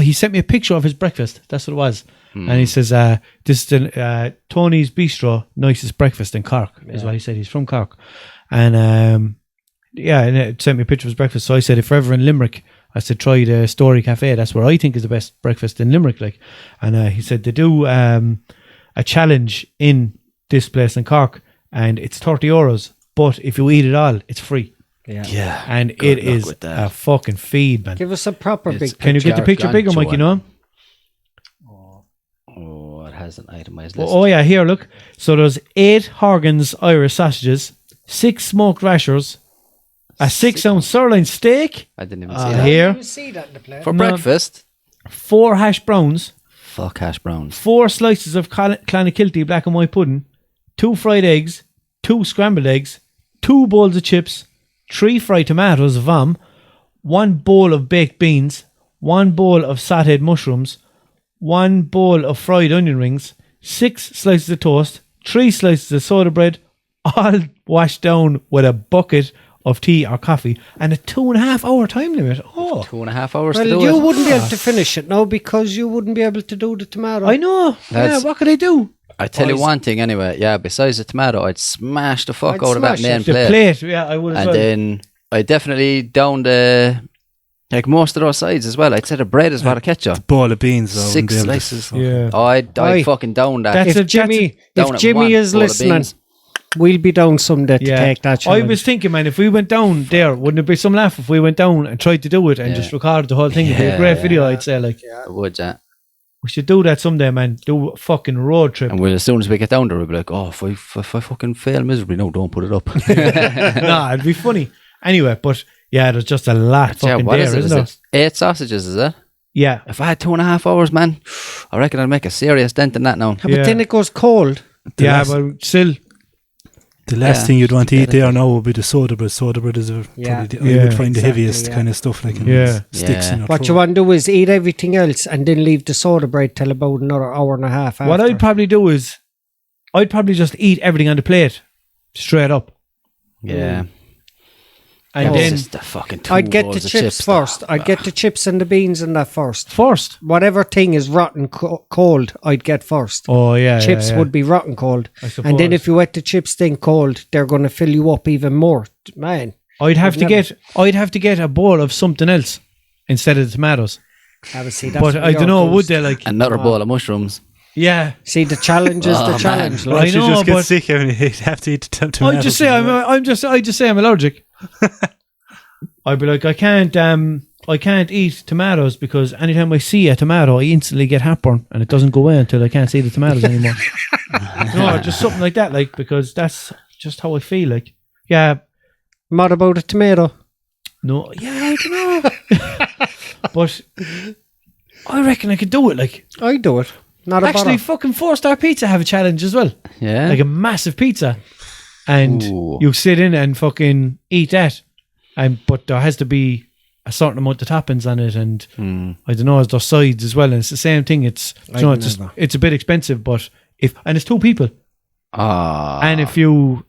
picture of his breakfast. That's what it was. And he says, this is Tony's Bistro, nicest breakfast in Cork, is what he said. He's from Cork. And and it sent me a picture of his breakfast. So I said, if we're ever in Limerick, I said, try the Story Cafe. That's where I think is the best breakfast in Limerick. Like, and he said they do a challenge in this place in Cork, and it's €30. But if you eat it all, it's free. Yeah. And it is a fucking feed, man. Give us a proper big picture. Can you get the picture bigger, Mike, you know? Oh, it has an itemized list. Oh, yeah, here, look. So there's 8 Horgan's Irish sausages, 6 smoked rashers, a 6-ounce sirloin steak. I didn't even see that. Here. I didn't even see that in the plate. For breakfast? 4 hash browns. Fuck hash browns. 4 slices of Clonakilty black and white pudding, 2 fried eggs, 2 scrambled eggs, 2 bowls of chips, 3 fried tomatoes, vom, 1 bowl of baked beans, 1 bowl of sautéed mushrooms, 1 bowl of fried onion rings, 6 slices of toast, 3 slices of soda bread, all washed down with a bucket of tea or coffee and a 2.5 hour time limit. 2.5 hours to do it. Well, you wouldn't be able to finish it now because you wouldn't be able to do the tomato. I know. What could I do? I tell you one thing anyway. Yeah, besides the tomato, I'd smash the fuck out of that main plate. Yeah, I would as well. And then I definitely down the... Like most of those sides as well. I'd say the bread is what I catch you. A ball of beans. 6 slices. Yeah. I'd fucking down that. If Jimmy is listening, we'll be down someday to take that challenge. I was thinking, man, if we went down there, wouldn't it be some laugh if we went down and tried to do it and just recorded the whole thing? It'd be a great video, I'd say. Like, it would, yeah. We should do that someday, man. Do a fucking road trip. And as soon as we get down there, we'll be like, if I fucking fail miserably, no, don't put it up. Nah, it'd be funny. Anyway, but yeah, there's just a lot fucking there, isn't there? 8 sausages, is it? Yeah. If I had 2.5 hours, man, I reckon I'd make a serious dent in that now. But then it goes cold. But still... The last thing you'd want to eat there now would be the soda bread. Soda bread is probably you would find the heaviest kind of stuff, like sticks in your What throat. you want to do is eat everything else and then leave the soda bread till about another hour and a half after. What I'd probably do is I'd probably just eat everything on the plate straight up. Yeah. And then the fucking I'd get the chips first. I'd get the chips and the beans and that first. Whatever thing is rotten cold, I'd get first. Oh, yeah. Chips would be rotten cold. And then if you let the chips thing cold, they're going to fill you up even more. Man. I'd have to get a bowl of something else instead of the tomatoes. But I don't know, would they like... Another bowl of mushrooms. Yeah. See, the challenge is the challenge. I know, just get sick and you have to eat tomatoes. I just say I'm allergic. I'd be like, I can't eat tomatoes because anytime I see a tomato, I instantly get heartburn and it doesn't go away until I can't see the tomatoes anymore. No, just something like that, like, because that's just how I feel. Like, yeah. What about a tomato? No, yeah, I don't know. But I reckon I could do it. Like, I do it. Actually, fucking 4-star pizza have a challenge as well. Yeah, like a massive pizza, and you sit in and fucking eat that. But there has to be a certain amount of toppings on it, and I don't know, there's sides as well, and it's the same thing. It's it's a bit expensive, but it's 2 people. And if you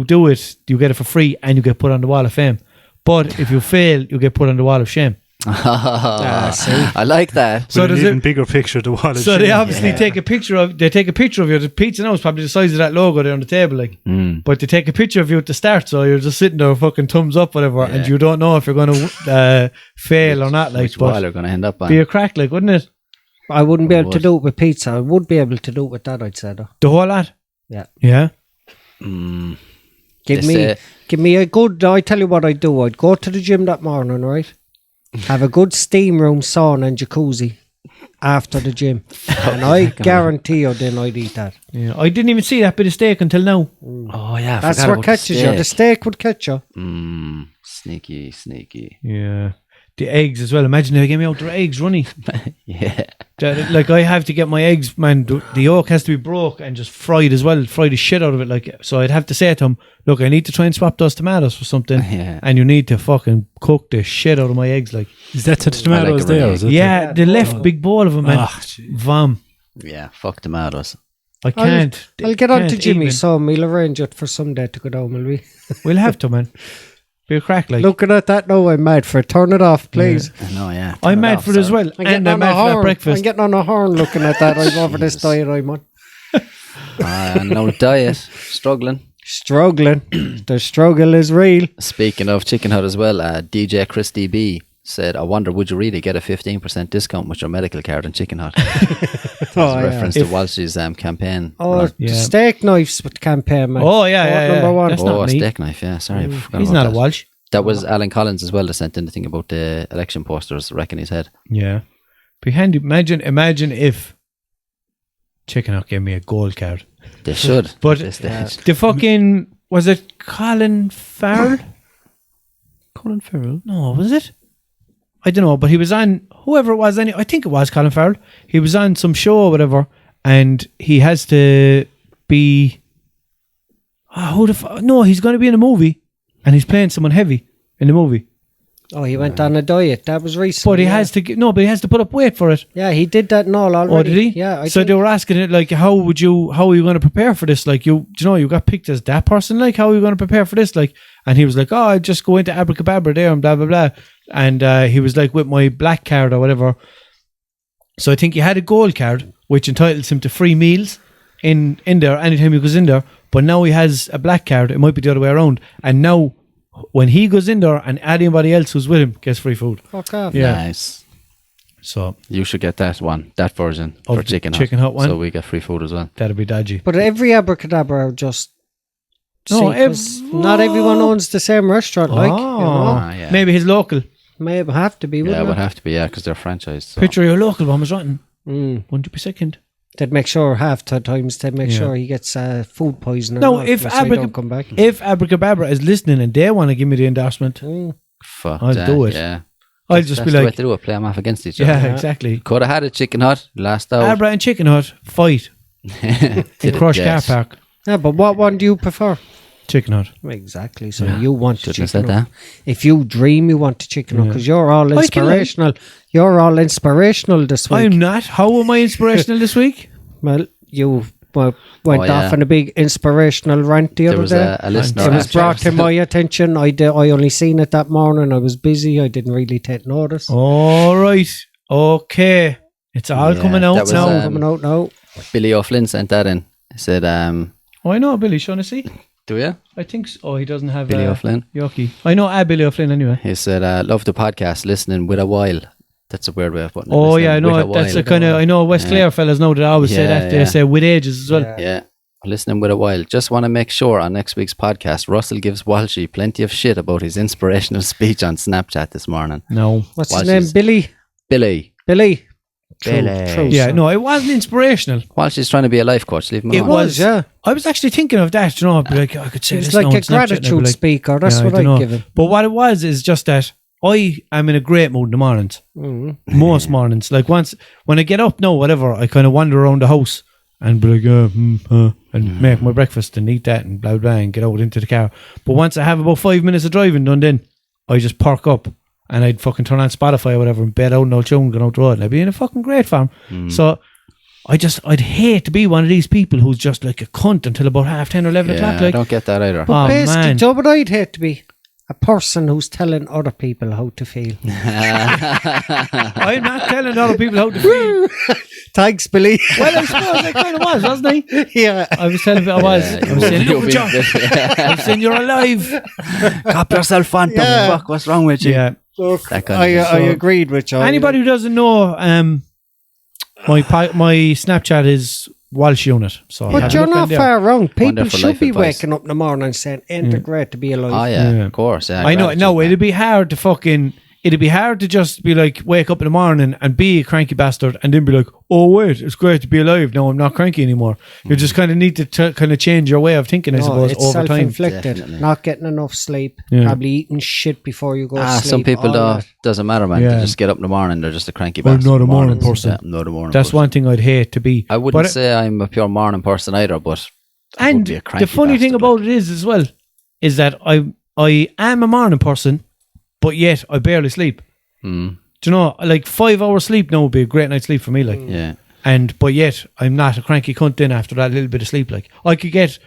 do it, you get it for free, and you get put on the wall of fame. But if you fail, you get put on the wall of shame. I like that. So there's an even bigger picture of the wall of shame. So they obviously take a picture of you. The pizza now is probably the size of that logo there on the table, like. But they take a picture of you at the start, so you're just sitting there, fucking thumbs up, whatever, and you don't know if you're going to fail or not. Like, which wall you're going to end up on? Be a crack, like, wouldn't it? I wouldn't be able to do it with pizza. I would be able to do it with that, I'd say, though. The whole lot. Yeah. Give me a good. I tell you what I'd do. I'd go to the gym that morning, right? Have a good steam room, sauna and jacuzzi after the gym. And I guarantee you then I'd eat that. Yeah, I didn't even see that bit of steak until now. Oh yeah, that's what catches you. The steak would catch you. Sneaky. Yeah. The eggs as well. Imagine they gave me out their eggs runny. Yeah. Like, I have to get my eggs, man. The yolk has to be broke and just fried as well. Fry the shit out of it. Like, so I'd have to say to him, look, I need to try and swap those tomatoes for something. Yeah. And you need to fucking cook the shit out of my eggs. Like, is that the tomatoes there? Is it? Yeah, the left big bowl of them, man. Vom. Yeah, fuck tomatoes. I can't. I'll get on to Jimmy, so we'll arrange it for someday to go down, will we? We'll have to, man. Be a crack, like. Looking at that now, I'm mad for it. Turn it off, please. Yeah. No, yeah. I'm mad for it as well. And I'm mad for that breakfast. I'm getting on a horn looking at that. I'm over this diet I'm on. No diet. Struggling. The struggle is real. Speaking of Chicken Hut as well, DJ Chris DB said, I wonder, would you really get a 15% discount with your medical card in Chicken Hut? Reference to Walshy's campaign. Steak knives with campaign, man. Oh, yeah. Number one. That's not a me. steak knife, yeah. Sorry. He's not a Walsh. That was Alan Collins as well that sent in the thing about the election posters wrecking his head. Yeah. Be handy. Imagine if Chicken Hut gave me a gold card. They should. But the fucking, was it Colin Farrell? Colin Farrell? No, was it? I don't know, but he was on, whoever it was, I think it was Colin Farrell. He was on some show or whatever, and he has to be, no, he's going to be in a movie, and he's playing someone heavy in the movie. Oh, he went on a diet. That was recent. But he has to put up weight for it. Yeah, he did that and all already. Oh, did he? Yeah. So they were asking it like, how are you going to prepare for this? Like, you got picked as that person. Like, how are you going to prepare for this? Like, and he was like, I just go into Abracadabra there and blah blah blah. And he was like, with my black card or whatever. So I think he had a gold card, which entitles him to free meals in there anytime he goes in there. But now he has a black card. It might be the other way around. And now, when he goes in there and anybody else who's with him gets free food. Fuck off. Yeah. Nice. So you should get that version for Chicken Hut one. So we get free food as well. That'd be dodgy. But every Abracadabra just... not everyone owns the same restaurant, yeah. Maybe his local. Maybe have to be, wouldn't it? Would have to be, because they're franchised. So. Picture your local one was rotten. Wouldn't you be sickened? They'd make sure they'd make sure he gets food poisoning. No, if Abracadabra is listening and they want to give me the endorsement, I'll do it. Yeah. I'll just be like, play them off against each other. Yeah, exactly. Could have had a Chicken Hut last out. Abra and Chicken Hut fight in Crush Car Park. Yeah, but what one do you prefer? Chicken Hut. Exactly. So you want the Chicken Hut. If you dream, you want the Chicken Hut because you're all inspirational. You're all inspirational this week. I'm not. How am I inspirational this week? Well, you went off on a big inspirational rant the other day. A listener. It was brought to my attention. I only seen it that morning. I was busy. I didn't really take notice. All right. Okay. It's all coming out now. Billy O'Flynn sent that in. He said, I know Billy Shaughnessy. Do you? I think so. Oh, he doesn't have Billy O'Flynn. Yucky. I know Billy O'Flynn anyway. He said, love the podcast, listening with a while. That's a weird way of putting it. Oh, yeah, I know. That's a kind of, I know West Clare fellas know that I always say that. They say with ages as well. Yeah. Listening with a while. Just want to make sure on next week's podcast, Russell gives Walshy plenty of shit about his inspirational speech on Snapchat this morning. No. What's his name? Billy. True, yeah, no, it wasn't inspirational. Walshy's trying to be a life coach. Leave him alone. It was, yeah. I was actually thinking of that, I could say it's like a gratitude speaker. That's what I'd give him. But what it was is just that I am in a great mood in the mornings. Most mornings. Like when I get up now, whatever, I kind of wander around the house and be like, and make my breakfast and eat that and blah, blah, and get out into the car. But once I have about 5 minutes of driving done, then I just park up and I'd fucking turn on Spotify or whatever and bed out an old tune, go out the road, and I'd be in a fucking great farm. So I'd hate to be one of these people who's just like a cunt until about 10:30 or 11 o'clock. Like, I don't get that either. But basically, but I'd hate to be a person who's telling other people how to feel. I'm not telling other people how to feel. Thanks, Billy. Well, I suppose I kind of was, wasn't I? Yeah. I was telling you I was. I was saying, look, John. I'm saying you're alive. Cop yourself on. Fuck, what's wrong with you? Yeah. Look, I agreed with you. Anybody who doesn't know, my Snapchat is Walsh Unit. So but you're not far wrong. People Wonderful should be waking up in the morning saying, ain't it great to be alive? Oh, yeah, of course. Yeah, I know. No, it'd be hard to just be like, wake up in the morning and be a cranky bastard and then be like, oh, wait, it's great to be alive. No, I'm not cranky anymore. You just kind of need to kind of change your way of thinking, I suppose, it's over time. Self-inflicted. Not getting enough sleep. Probably eating shit before you go to sleep. Some people, doesn't matter, man. They just get up in the morning. They're just a cranky bastard. I'm not a morning person. I'm not a morning That's person. one thing I'd hate to be. I wouldn't say I'm a pure morning person either, but and the funny thing about it is as well, is that I am a morning person, but yet I barely sleep. Do you know, like 5 hours sleep now would be a great night's sleep for me, like. Yeah. But yet I'm not a cranky cunt then after that little bit of sleep. Like I could get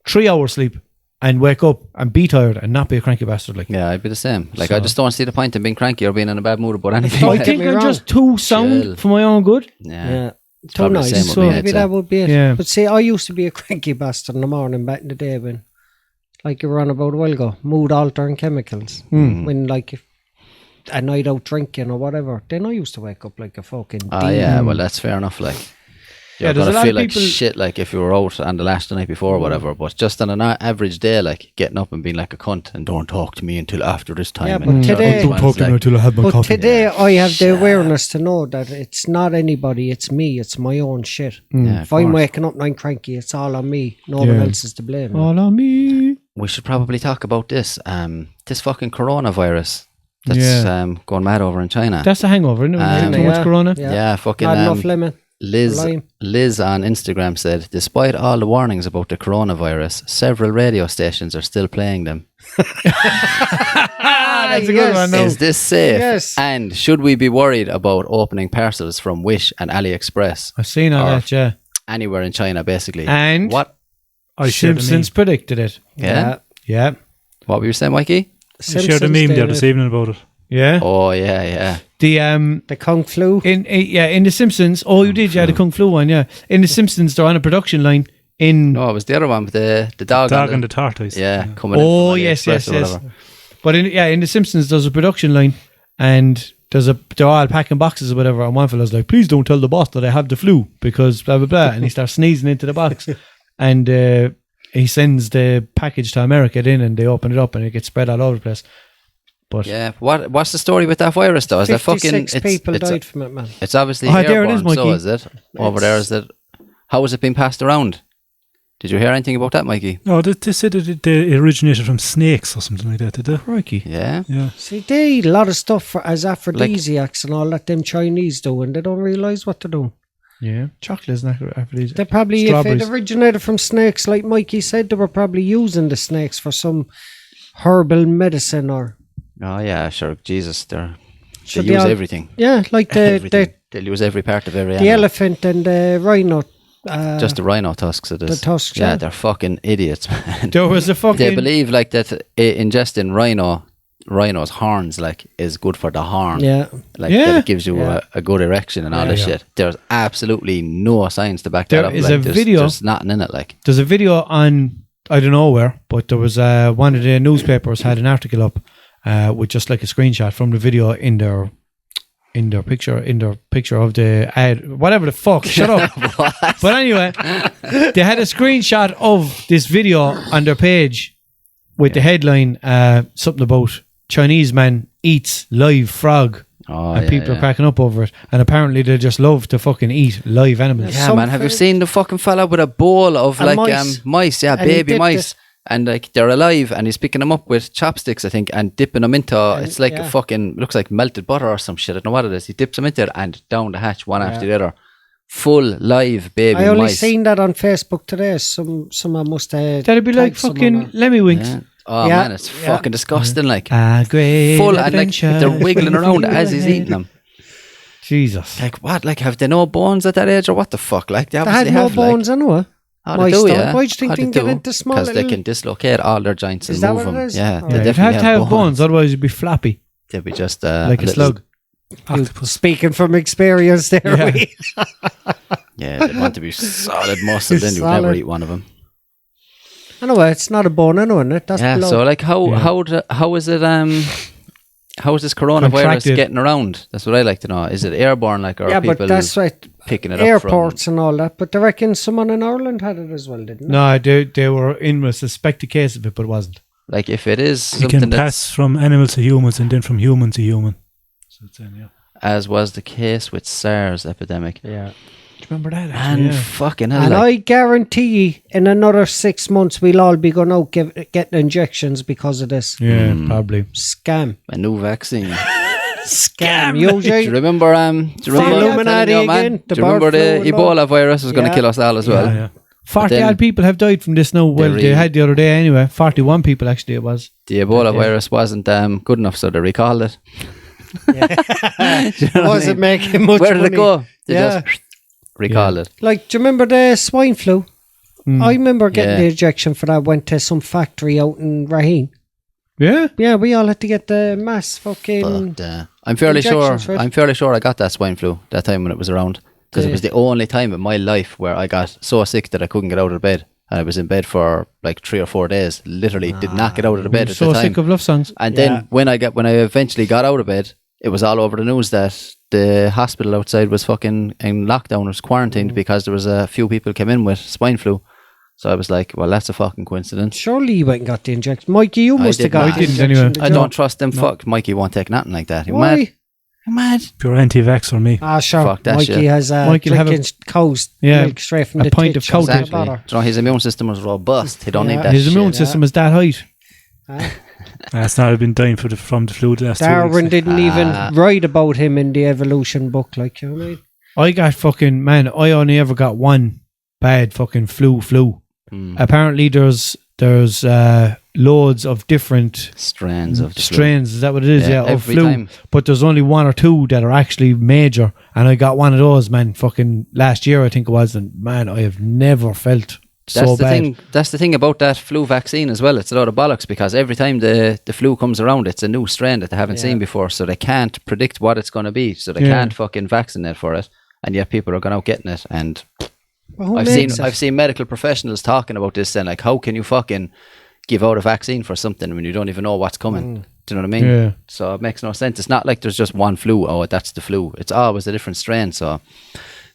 3 hours sleep and wake up and be tired and not be a cranky bastard. Like, yeah, I'd be the same. Like, I just don't see the point in being cranky or being in a bad mood about anything. I think I'm just too sound for my own good. Yeah. Too nice. So maybe that would be it. Yeah. But see, I used to be a cranky bastard in the morning back in the day when, like you were on about a while ago, mood altering chemicals. When like a night out drinking or whatever, then I used to wake up like a fucking demon. Yeah, well that's fair enough. Like you're gonna feel like shit like if you were out on the night before or whatever, but just on an average day, like getting up and being like a cunt and don't talk to me until after this time. Yeah, but today don't talk to me until I have my coffee. But today I have the awareness to know that it's not anybody, it's me, it's my own shit. If I'm waking up and I'm cranky, it's all on me. No one else is to blame. All on me. We should probably talk about this. This fucking coronavirus that's going mad over in China. That's a hangover, isn't it? Too much corona. Yeah, fucking. Not enough lemon. Liz on Instagram said, despite all the warnings about the coronavirus, several radio stations are still playing them. That's a good one. No. Is this safe? Yes. And should we be worried about opening parcels from Wish and AliExpress? I've seen all that, yeah. Anywhere in China, basically. And what? Simpsons predicted it. Yeah. What were you saying, Mikey? I shared a meme there this evening about it. Yeah. Oh, yeah. The Kung Flu. In The Simpsons. Oh, you did, the Kung Flu one, yeah. In The Simpsons, they're on a production line. No, it was the other one with the dog. And the tortoise. Yeah, coming in. Yes. But in The Simpsons, there's a production line, and they're all packing boxes or whatever, and one fella's like, please don't tell the boss that I have the flu, because blah, blah, blah, and he starts sneezing into the box, and he sends the package to America then, and they open it up, and it gets spread all over the place. But yeah, what's the story with that virus though? Is that 56 people died from it, man. It's obviously there it is, airborne, Mikey. so is it? Over there, is it? How has it been passed around? Did you hear anything about that, Mikey? No, they said that they originated from snakes or something like that, did they? Crikey. Yeah. See, they eat a lot of stuff as aphrodisiacs and all that them Chinese do, and they don't realise what they're doing. Yeah, chocolate is not aphrodisiac. They probably, if it originated from snakes, like Mikey said, they were probably using the snakes for some herbal medicine or... Oh, yeah, sure. Jesus, they use everything. Yeah, like they'll use every part of every animal. The elephant and the rhino. Just the rhino tusks, it is. The tusks, yeah. They're fucking idiots, man. There was a fucking... They believe, like, that ingesting rhino's horns, like, is good for the horn. Yeah. Like, that it gives you a good erection and all this shit. There's absolutely no science to back that up. There is a video... There's nothing in it, like. There's a video on, I don't know where, but there was one of the newspapers had an article up with just like a screenshot from the video in their picture of the ad, whatever the fuck. Shut up. But anyway, they had a screenshot of this video on their page with the headline, something about Chinese man eats live frog. And people are cracking up over it. And apparently they just love to fucking eat live animals. Yeah, man. Have you seen the fucking fella with a bowl of like mice? Yeah, baby mice. And like they're alive, and he's picking them up with chopsticks, I think, and dipping them into it's like a fucking looks like melted butter or some shit. I don't know what it is. He dips them into it and down the hatch one after the other. Full live baby mice. I only seen that on Facebook today. Someone must have. That'd be like fucking lemmy winks. Yeah. Oh man, it's fucking disgusting. Like great full adventure. And like they're wiggling around as he's eating them. Jesus. Like what? Like have they no bones at that age or what the fuck? Like they had no bones anyway. Oh, they do, yeah. Why do you think they get into small? Because they can dislocate all their joints and move them. Yeah, they definitely have to have bones, otherwise you'd be floppy. They'd be just like a slug. Speaking from experience there. Yeah, they'd want to be solid muscle, then you'd never eat one of them. Anyway, it's not a bone anyway. That's blood. So like how is it how is this coronavirus getting around? That's what I like to know. Is it airborne, like, or are people picking it up airports and all that? But they reckon someone in Ireland had it as well, didn't they? No, they were in with a suspected case of it, but it wasn't. Like, if it is something it can pass from animal to humans and then from human to human. So it's as was the case with SARS epidemic. Yeah. Do you remember that? And fucking hell. And I guarantee you, in another 6 months, we'll all be going out getting injections because of this. Yeah, probably. Scam. A new vaccine. Scam, Eugene. Do you remember Illuminati again? Do you remember the Ebola virus was going to kill us all as well? Yeah. 40 odd people have died from this now. Well, they had the other day anyway. 41 people actually it was. The Ebola virus wasn't good enough, so they recalled it. It wasn't making much money. Where did it go? They just recalled it. Like, do you remember the swine flu? I remember getting the injection for that. Went to some factory out in Raheen. Yeah? Yeah, we all had to get the mass fucking... I'm fairly sure I got that swine flu that time when it was around. Because it was the only time in my life where I got so sick that I couldn't get out of bed. And I was in bed for like 3 or 4 days. Literally did not get out of the bed at the time. So sick of love songs. And then when I eventually got out of bed, it was all over the news that the hospital outside was fucking in lockdown, was quarantined because there was a few people came in with swine flu. So I was like, well, that's a fucking coincidence. Surely you went and got the injection. Mikey, you must have got the injection. Anyway. I don't trust them. Fuck, Mikey won't take nothing like that. Why? Mad. Pure anti-vax for me. Ah, sure. Fuck that Mikey shit. has cow's milk straight from the pint of cow. Exactly. Do you know, his immune system was robust. He don't need that. His immune system is that height. That's not been dying from the flu last 2 weeks. Darwin didn't even write about him in the evolution book, like, you know what I mean? I got fucking, man, I only ever got one bad fucking flu. Apparently there's loads of different strands of strains. Is that what it is? Yeah, of flu. Time. But there's only one or two that are actually major, and I got one of those, man, fucking last year I think it was, and man, I have never felt so bad. That's the thing about that flu vaccine as well. It's a lot of bollocks, because every time the flu comes around, it's a new strain that they haven't seen before, so they can't predict what it's going to be, so they can't fucking vaccinate for it, and yet people are going out getting it. And I've seen medical professionals talking about this, saying like, how can you fucking give out a vaccine for something when you don't even know what's coming? Do you know what I mean? Yeah. So it makes no sense. It's not like there's just one flu. Oh, that's the flu. It's always a different strain. So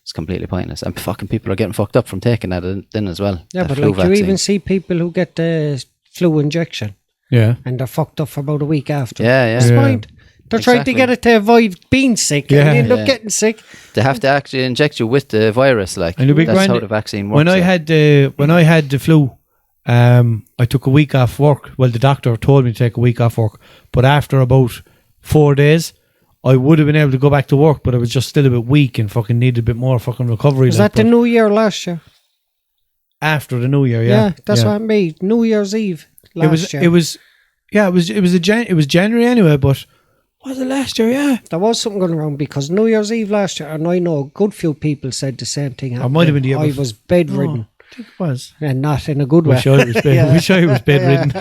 it's completely pointless. And fucking people are getting fucked up from taking that then as well. Yeah, but like vaccine. You even see people who get the flu injection. Yeah. And they're fucked up for about a week after. Yeah. It's fine. They're trying to get it to avoid being sick, and they end up getting sick. They have to actually inject you with the virus, like, and that's how the vaccine works. When I had the flu, I took a week off work. Well, the doctor told me to take a week off work, but after about 4 days, I would have been able to go back to work, but I was just still a bit weak and fucking needed a bit more fucking recovery. Was that the New Year last year? After the New Year, yeah, that's what I made. New Year's Eve last year. It was January anyway, but. Was it last year? Yeah. There was something going around because New Year's Eve last year, and I know a good few people said the same thing. It might have been the I was bedridden. I think it was. And not in a good way. Wish I was bedridden.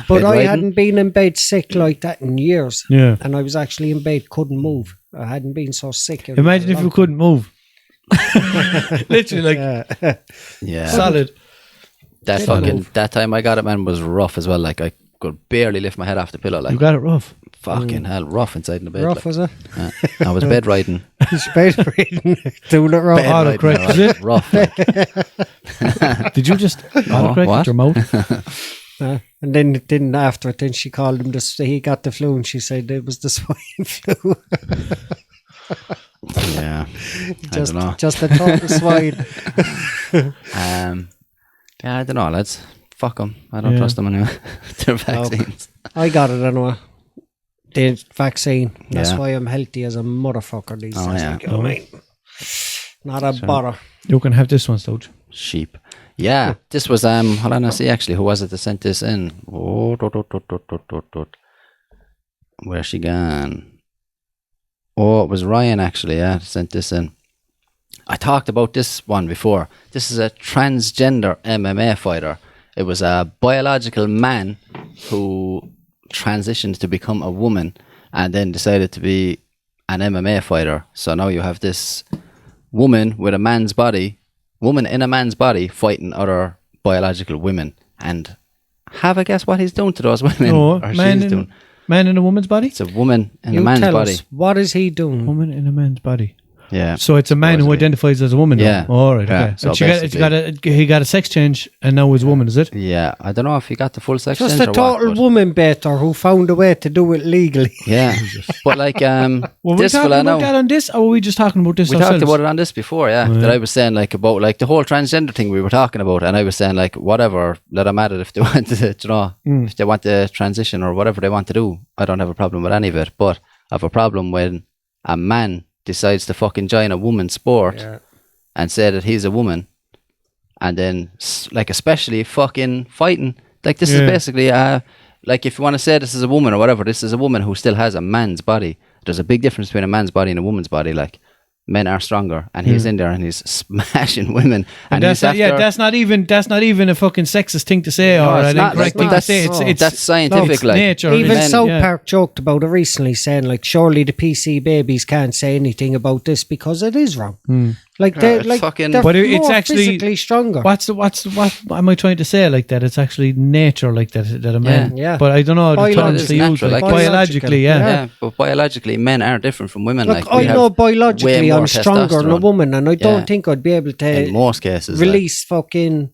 But I hadn't been in bed sick like that in years. Yeah. And I was actually in bed, couldn't move. I hadn't been so sick. Imagine if you couldn't move. Literally, like, solid. That time I got it, man, was rough as well. Like, I could barely lift my head off the pillow. Like, you got it rough. Fucking hell, rough inside in the bed. Rough, like. was it? I was bedridden. He's bedridden. Doing it wrong. Autocorrect, is it? Rough. Like. Did you just autocorrect your mouth? And then after it, then she called him, he got the flu, and she said it was the swine flu. Yeah. I don't know. Just a total swine. Yeah, I don't know, lads. Fuck them. I don't trust them anyway. Their vaccines. I got it anyway. The vaccine. That's why I'm healthy as a motherfucker these days. Yeah. Like, you know what I mean? Not a bother. You can have this one, Stoge. Sheep. Yeah, this was hold on, I see actually who was it that sent this in. Where's she gone? Oh, it was Ryan actually, sent this in. I talked about this one before. This is a transgender MMA fighter. It was a biological man who transitioned to become a woman and then decided to be an MMA fighter. So now you have this woman with a man's body, woman in a man's body fighting other biological women. And have a guess what he's doing to those women? No, or she's doing. Man in a woman's body? It's a woman in a man's body. What is he doing? Woman in a man's body. Yeah. So it's a man who identifies as a woman. Yeah. All right. Okay. So he got a sex change and now he's a woman, is it? Yeah. I don't know if he got the full sex change. Just a total woman better who found a way to do it legally. Yeah. But like, were we talking about that on this, or were we just talking about this We ourselves? talked about it on this before, that I was saying like about like the whole transgender thing we were talking about, and I was saying like whatever, let them at it if they want to, if they want to transition or whatever they want to do. I don't have a problem with any of it, but I have a problem when a man decides to fucking join a woman's sport and say that he's a woman, and then like especially fucking fighting. Like this is basically like if you want to say this is a woman or whatever, this is a woman who still has a man's body. There's a big difference between a man's body and a woman's body. Like men are stronger, and he's in there and he's smashing women. And that's not even a fucking sexist thing to say, or an incorrect thing to say. It's that's scientific. It's like nature. Even South Park joked about it recently, saying like, surely the PC babies can't say anything about this because it is wrong. Like they're but it's actually physically stronger. What am I trying to say? Like that, it's actually nature, like that a man. Yeah. But I don't know the terms to use. Like biologically, but biologically, men are different from women. Look, I know biologically I'm stronger than a woman, and I don't think I'd be able to in most cases release fucking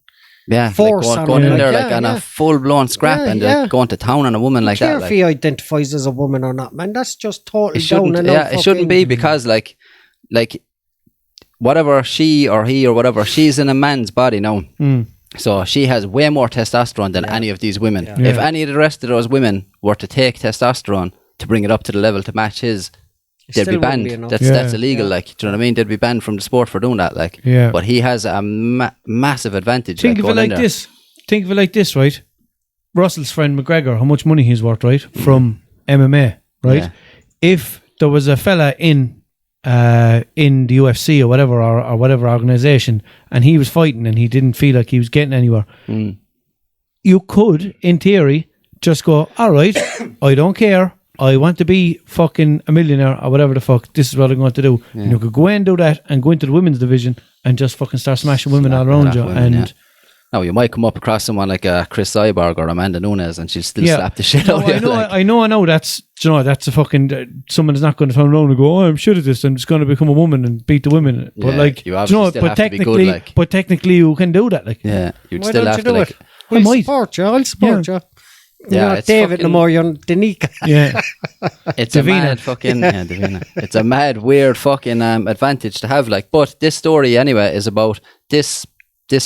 force like going in there like on a full blown scrap and going to town on a woman like that. If he identifies as a woman or not, man, that's just totally down and out. It shouldn't be, because like whatever she or he or whatever, she's in a man's body now. So she has way more testosterone than any of these women. If any of the rest of those women were to take testosterone to bring it up to the level to match his, they'd be banned. That's illegal. Like, do you know what I mean? They'd be banned from the sport for doing that. Like, but he has a massive advantage. Think of it like this. Think of it like this, right? Russell's friend McGregor, how much money he's worth, right? From MMA, right? Yeah. If there was a fella in the UFC or whatever, or whatever organization, and he was fighting and he didn't feel like he was getting anywhere, you could, in theory, just go, all right, I don't care. I want to be fucking a millionaire or whatever the fuck. This is what I'm going to do. Yeah. And you could go in and do that and go into the women's division and just fucking start smashing women all around you. Now, you might come up across someone like Chris Cyborg or Amanda Nunes and she'll still slap the shit out of you. I know. That's, you know, that's a fucking, someone is not going to turn around and go, oh, I'm shit at this. I'm just going to become a woman and beat the women. But like, you obviously still have to be good, like. But technically you can do that. Like, yeah, you'd still have to, like. I'll support you. Yeah, it's David no more, you're Danica. Yeah. It's a mad fucking, Davina. It's a mad, weird fucking advantage to have, like. But this story, anyway, is about this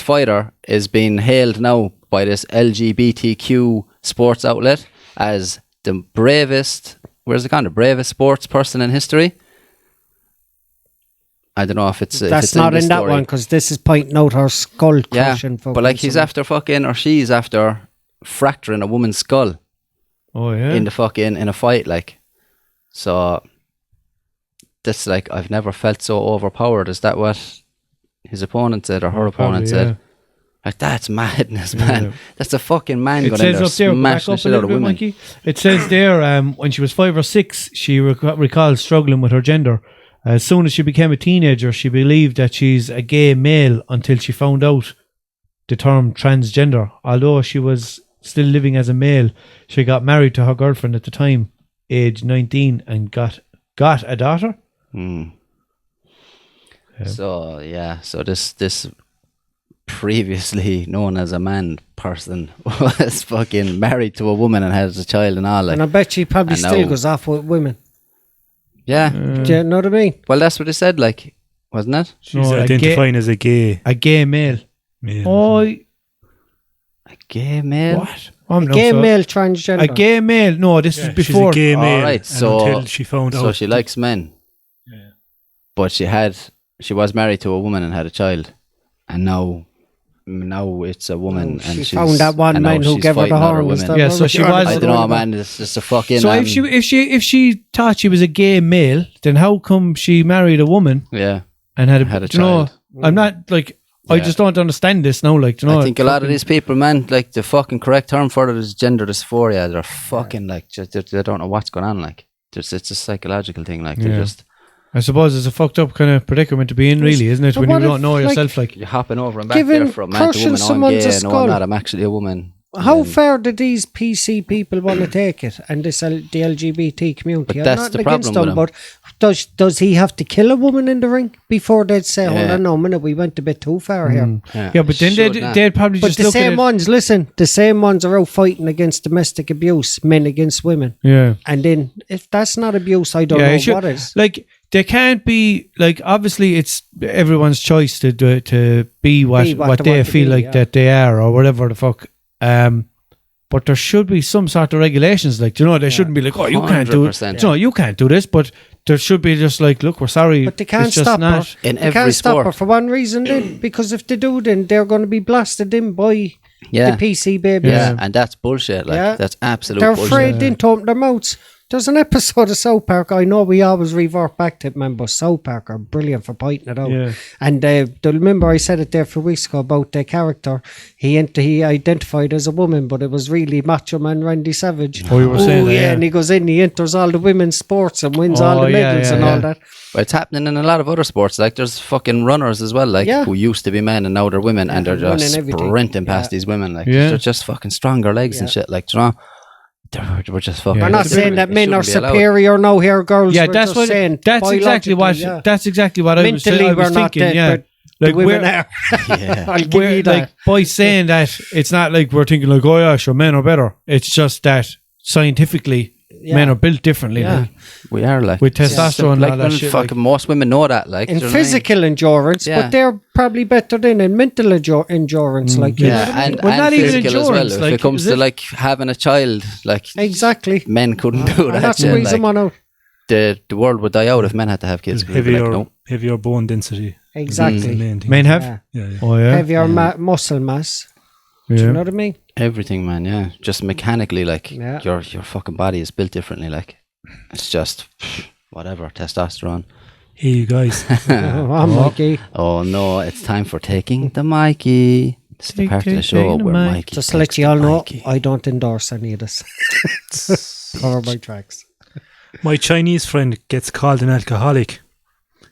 fighter is being hailed now by this LGBTQ sports outlet as the bravest, the bravest sports person in history. I don't know if it's that's not in that one, because this is pointing out her skull crushing. Yeah, but like he's after fucking, or she's after fracturing a woman's skull. Oh yeah. In a fight, like. So that's like, I've never felt so overpowered. Is that what his opponent said, or her opponent said? Like, that's madness, man. Yeah. That's a fucking man going in there smashing the shit out of women. Mikey. It says there, when she was 5 or 6, she recalls struggling with her gender. As soon as she became a teenager, she believed that she's a gay male until she found out the term transgender. Although she was still living as a male, she got married to her girlfriend at the time, age 19, and got a daughter. So this previously known as a man person was fucking married to a woman and has a child and all. Like, and I bet she probably still goes off with women. Yeah. Do you know what I mean? Well, that's what they said, like, wasn't it? She's identifying as a gay male. A gay male? What? A gay male transgender. A gay male? No, this is before. She's a gay male. All right, so until she found out. So she likes men. Yeah. But she was married to a woman and had a child, and now it's a woman, and she found that one man who gave her the horn. Yeah, so she was. I don't know, man. It's just a fucking. So if she thought she was a gay male, then how come she married a woman? Yeah, and had a child. I'm not like. I just don't understand this now. Like, I think a lot of these people, man, like the fucking correct term for it is gender dysphoria. They're fucking like, they don't know what's going on. Like, it's a psychological thing. Like, they're just. I suppose it's a fucked up kind of predicament to be in, really, isn't it? When you don't know yourself, like you're hopping over and back there from man to woman. Oh, I'm gay. No, I'm not. I'm actually a woman. How far do these PC people want to take it, and the LGBT community? But that's the problem with him. But does he have to kill a woman in the ring before they'd say, hold on a minute, we went a bit too far here? Yeah, but then they'd probably just look at it. But the same ones are out fighting against domestic abuse, men against women. Yeah. And then, if that's not abuse, I don't know what is. Like, they can't be, like, obviously it's everyone's choice to be what they feel like that they are, or whatever the fuck. But there should be some sort of regulations, like, you know, they shouldn't be like, oh, you can't do it. No, you can't do this, but there should be just like, look, we're sorry. But they can't stop her. In every sport. Stop her for one reason, then, because if they do, then they're going to be blasted in by the PC babies. Yeah, and that's bullshit. Like, that's absolute bullshit. They're afraid then to open their mouths. There's an episode of South Park, I know we always revert back to it, man, but South Park are brilliant for pointing it out. Yeah. And remember I said it there a few weeks ago about the character. He identified as a woman, but it was really Macho Man Randy Savage. Oh, you were saying that, and he goes in, he enters all the women's sports and wins all the medals and all that. But it's happening in a lot of other sports. Like, there's fucking runners as well, like, who used to be men and now they're women, and they're just sprinting past these women. Like, they're just fucking stronger legs and shit, like, you know. We're just fucking. We're not saying that men are superior now here, girls. Yeah, that's exactly what I was thinking. Yeah, like women are. I'll give you that. Like, by saying that, it's not like we're thinking like, oh yeah, sure, men are better. It's just that scientifically, men are built differently. Yeah. Like. We are, like, with testosterone, like, and all that shit. Fucking most women know that, like, in physical endurance, but they're probably better than in mental endurance, like, and not even endurance. As well, like, if it comes to like having a child, like, exactly, men couldn't do that. That's the reason, man. the world would die out if men had to have kids. Heavier bone density. Exactly. Men have? Yeah. Oh, yeah. Heavier muscle mass. Do you know what I mean? Everything, man, yeah. Just mechanically, like, your fucking body is built differently, like. It's just, whatever, testosterone. Hey, you guys. Mikey. Oh, no, it's time for taking the Mikey. It's the part of the show where Mikey just to let you all know, I don't endorse any of this. Cover my tracks. My Chinese friend gets called an alcoholic.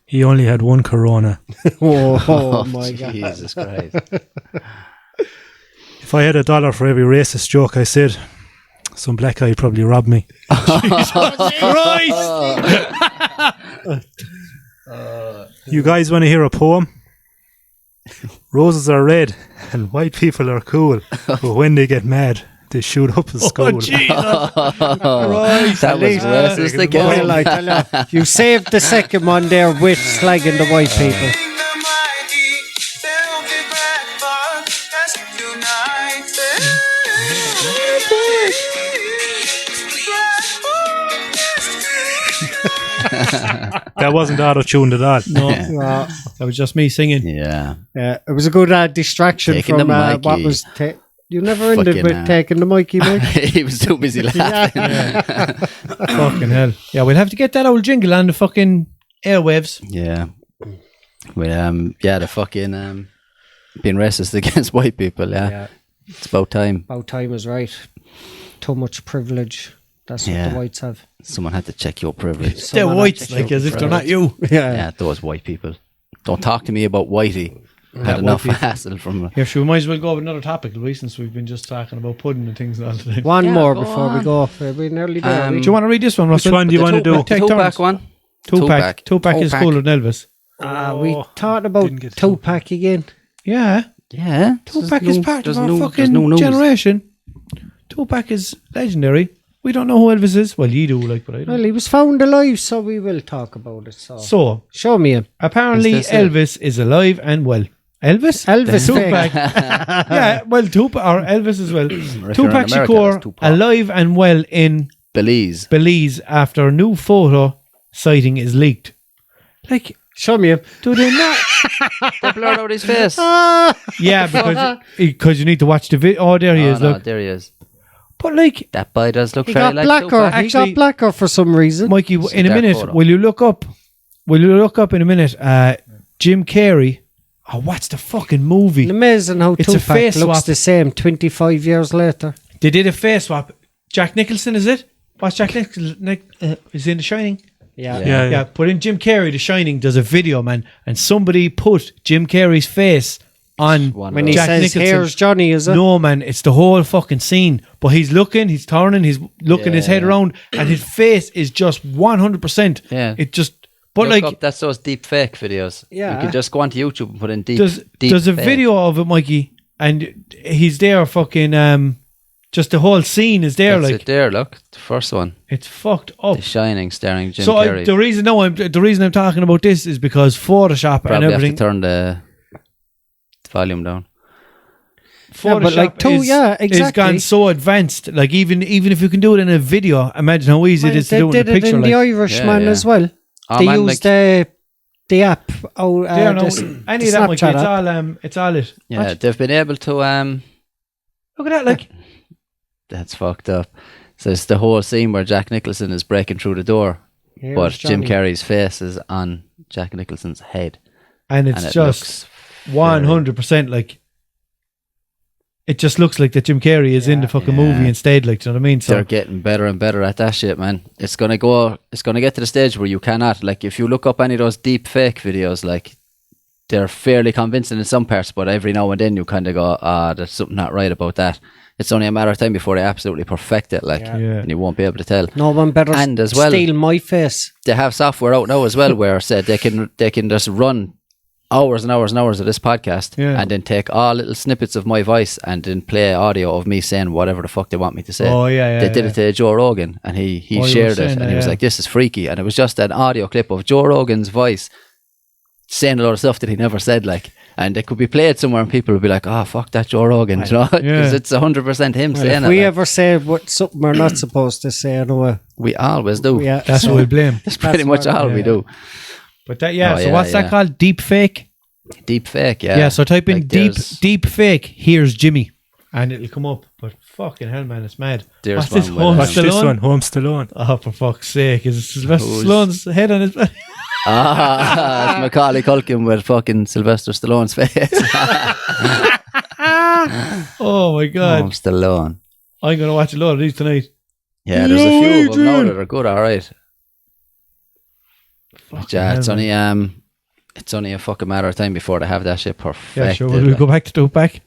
He only had one Corona. Oh my God. Jesus Christ. If I had $1 for every racist joke I said, some black guy probably robbed me. Jesus Christ! You guys want to hear a poem? Roses are red and white people are cool, but when they get mad, they shoot up a school. Oh, Jesus. Christ. That was racist again. You saved the second one there with slagging the white people. That wasn't auto-tuned at all. No, that was just me singing. Yeah. It was a good distraction taking from what was... you never ended with taking the Mikey, mate. He was too busy laughing. Fucking hell. Yeah, we'll have to get that old jingle on the fucking airwaves. Yeah. Well, the fucking being racist against white people, yeah. It's about time. About time is right. Too much privilege. That's what the whites have. Someone had to check your privilege. They're whites, like as if they're not you. Yeah, those white people. Don't talk to me about whitey. Had enough hassle from... Yeah, sure, we might as well go with another topic, Louise, since we've been just talking about pudding and things and all today. One more before we go. We're nearly there. Do you want to read this one, Russell? Which one do you want to do? Two-pack one. Two-pack. Two-pack is cooler than Elvis. We talked about two-pack again. Yeah. Yeah. Two-pack is part of our fucking generation. Two-pack is legendary. We don't know who Elvis is. Well, you do, like, but I don't. Well, he was found alive, so we will talk about it. So show me him. Apparently, Elvis is alive and well. Elvis? Tupac. Yeah, well, Tupac or Elvis as well. Tupac Shakur alive and well in Belize after a new photo sighting is leaked. Like, show me him. Do they not? They blurred out his face. Yeah, because you need to watch the video. Oh, there he is. Look, there he is. But like that boy does look he very got like blacker. Tupac. He got blacker for some reason. Mikey, in a minute, photo. will you look up in a minute? Jim Carrey. Oh, what's the fucking movie? Amazing how it's Tupac looks swap. The same 25 years later. They did a face swap. Jack Nicholson, is it? What's Jack Nicholson? Is he in The Shining? Yeah. But in Jim Carrey, The Shining, does a video, man, and somebody put Jim Carrey's face on when he says, Nicholson. Here's Johnny, is it? No, man, it's the whole fucking scene. But he's looking, he's turning, he's looking his head around, and his face is just 100%. Yeah. It just... But look like, up, that's those deep fake videos. Yeah. You can just go onto YouTube and put in deep There's a fake. video of it, Mikey, and he's there fucking... just the whole scene is there. That's like it there, look. The first one. It's fucked up. The Shining starring Jim Carrey. The reason I'm talking about this is because Photoshop Probably and everything... have to turn the volume down. Photoshop is gone so advanced. Like even if you can do it in a video, imagine how easy it is to do it in a picture. They did it in The Irishman as well. They used the app. Any of that, Mikey, it's all it. Yeah, what? They've been able to... Look at that, like... That's fucked up. So it's the whole scene where Jack Nicholson is breaking through the door, but Jim Carrey's face is on Jack Nicholson's head. And it just 100% like... It just looks like that Jim Carrey is in the fucking movie instead, like, do you know what I mean? So they're getting better and better at that shit, man. It's gonna get to the stage where you cannot, like, if you look up any of those deep fake videos, like, they're fairly convincing in some parts, but every now and then you kind of go, there's something not right about that. It's only a matter of time before they absolutely perfect it, like, and you won't be able to tell. No one better and as well, steal my face. They have software out now as well where said they can just run hours and hours and hours of this podcast and then take all little snippets of my voice and then play audio of me saying whatever the fuck they want me to say. They did it to Joe Rogan and he shared it and he was like, this is freaky, and it was just an audio clip of Joe Rogan's voice saying a lot of stuff that he never said, like, And it could be played somewhere and people will be like, oh, fuck that Joe Rogan, you know? Because it's 100% him saying it. If we ever say something we're not supposed to say, we always do. Yeah. That's what we blame. That's pretty much all we do. But so what's that called? Deep fake? Deep fake, yeah. Yeah, so type in deep fake, here's Jimmy. And it'll come up. But fucking hell, man, it's mad. What's this one? Home Stallone. Oh, for fuck's sake. Is it Sylvester Stallone's head on his back? It's Macaulay Culkin with fucking Sylvester Stallone's face. Oh my God. Home Stallone. I'm going to watch a lot of these tonight. Yeah, there's a few of them now that are good, alright. Yeah, it's only a fucking matter of time before they have that shit perfected. Yeah, sure. Will we go back to Tupac?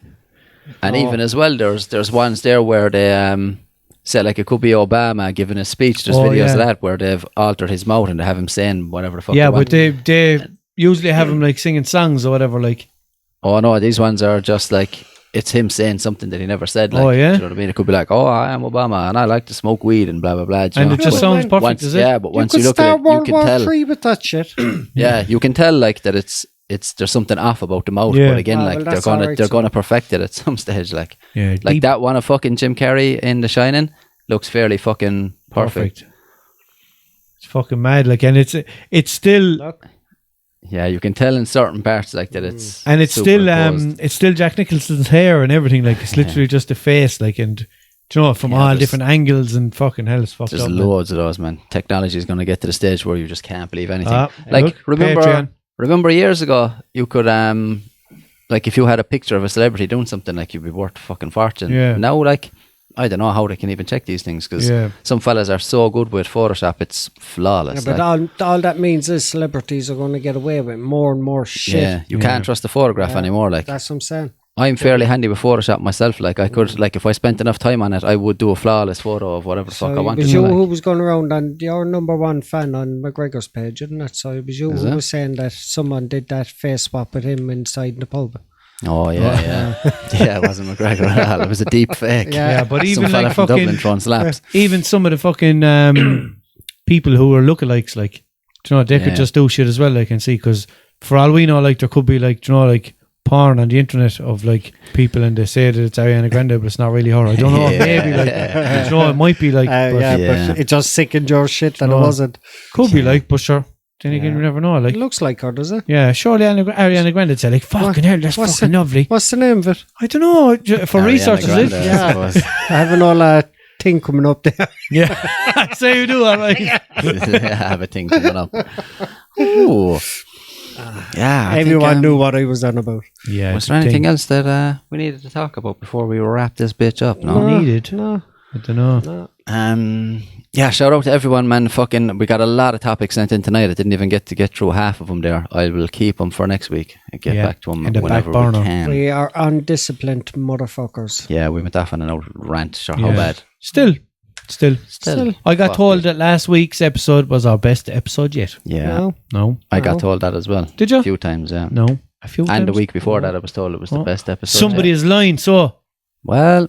And even as well, there's ones there where they say, like, it could be Obama giving a speech. There's videos of that where they've altered his mouth and they have him saying whatever the fuck they want. But they usually have him like singing songs or whatever, like. Oh no, these ones are just like, it's him saying something that he never said. Like, oh yeah? Do you know what I mean? It could be like, oh, I am Obama and I like to smoke weed and blah blah blah. And it just sounds perfect, is it? Yeah, but once you look at it, you can tell. III with that shit. Yeah, you can tell like that it's there's something off about the mouth, but again, like they're gonna perfect it at some stage, like that one of fucking Jim Carrey in The Shining looks fairly fucking perfect. It's fucking mad, like, and it's still. Yeah, you can tell in certain parts like that it's still Jack Nicholson's hair and everything, like it's literally just a face, like, and you know, from all different angles, and fucking hell, it's fucked up. There's loads of those, man. Technology is going to get to the stage where you just can't believe anything. Like, remember years ago, you could like, if you had a picture of a celebrity doing something, like, you'd be worth a fucking fortune. Yeah. Now, like, I don't know how they can even check these things, because some fellas are so good with Photoshop, it's flawless. Yeah, but all that means is celebrities are going to get away with more and more shit. Yeah, you can't trust the photograph anymore. Like, that's what I'm saying. I'm fairly handy with Photoshop myself. Like, I could, like, if I spent enough time on it, I would do a flawless photo of whatever the fuck I wanted. It was you who was going around, and your number one fan on McGregor's page, isn't it? So it was you who was saying that someone did that face swap with him inside the pub. Oh yeah. Yeah, it wasn't McGregor at all. It was a deep fake. Yeah, but even some like fucking Dublin throwing slaps. Even some of the fucking people who are lookalikes, like, you know, they could just do shit as well. Like, and see, because for all we know, like, there could be, like, you know, like, porn on the internet of, like, people, and they say that it's Ariana Grande, but it's not really her. I don't know. Maybe, like, you know, it might be like, but it just sickened your shit that it wasn't. Could be like, but sure. Then again, you never know. Like, it looks like her, does it? Yeah, surely Ariana Grande said, like, fucking hell, that's fucking lovely. What's the name of it? I don't know. For Ariana research, Grande, is it? Yeah. I have an all thing coming up there. Yeah. So you do, all right. I have a thing coming up. Ooh. Yeah. Everyone knew what I was on about. Yeah. Was there anything else that we needed to talk about before we wrap this bitch up? No. I don't know. Yeah, shout out to everyone, man. Fucking, we got a lot of topics sent in tonight. I didn't even get to get through half of them there. I will keep them for next week and get back to them whenever we can. We are undisciplined motherfuckers. Yeah, we went off on an old rant. Sure, how bad? Still. I got told that last week's episode was our best episode yet. Yeah. No. I got told that as well. Did you? A few times, yeah. No. A few times. And the week before that, I was told it was the best episode. Somebody is lying, so. Well,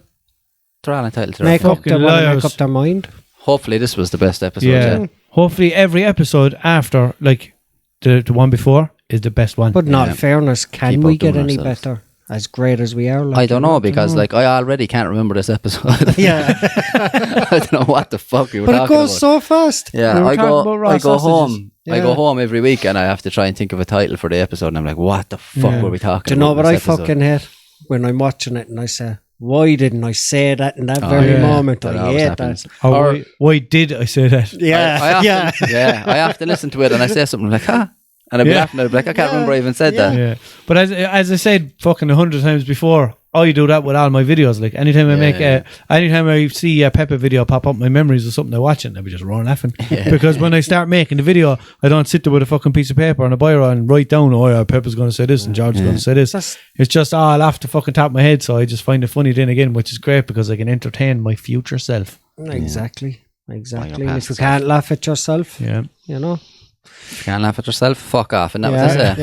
they're all entitled to make up their mind. Hopefully this was the best episode. Yeah. Hopefully every episode after, like, the one before is the best one. But in all fairness, can we get any better? As great as we are? Like, I don't know, because like, I already can't remember this episode. Yeah. I don't know what the fuck we were talking about. But it goes so fast. Yeah, I go home. Yeah. I go home every week and I have to try and think of a title for the episode, and I'm like, what the fuck were we talking about? Do you know what I fucking hate? When I'm watching it and I say, why didn't I say that in that very moment? I hate that. Or why did I say that? Yeah. I have to listen to it and I say something like, huh? And I'd be laughing at it, like, I can't remember I even said that. Yeah. But as I said fucking 100 times before, I do that with all my videos. Like, anytime I make anytime I see a Peppa video pop up, my memories of something I watch it, and I'll be just roaring laughing. Because when I start making the video, I don't sit there with a fucking piece of paper and a biro and write down, oh yeah, Peppa's going to say this and George's going to say this. It's just all off the fucking top of my head, so I just find it funny then again, which is great because I can entertain my future self. Exactly. And if you can't laugh at yourself, you know. If you can't laugh at yourself, fuck off. And that was it.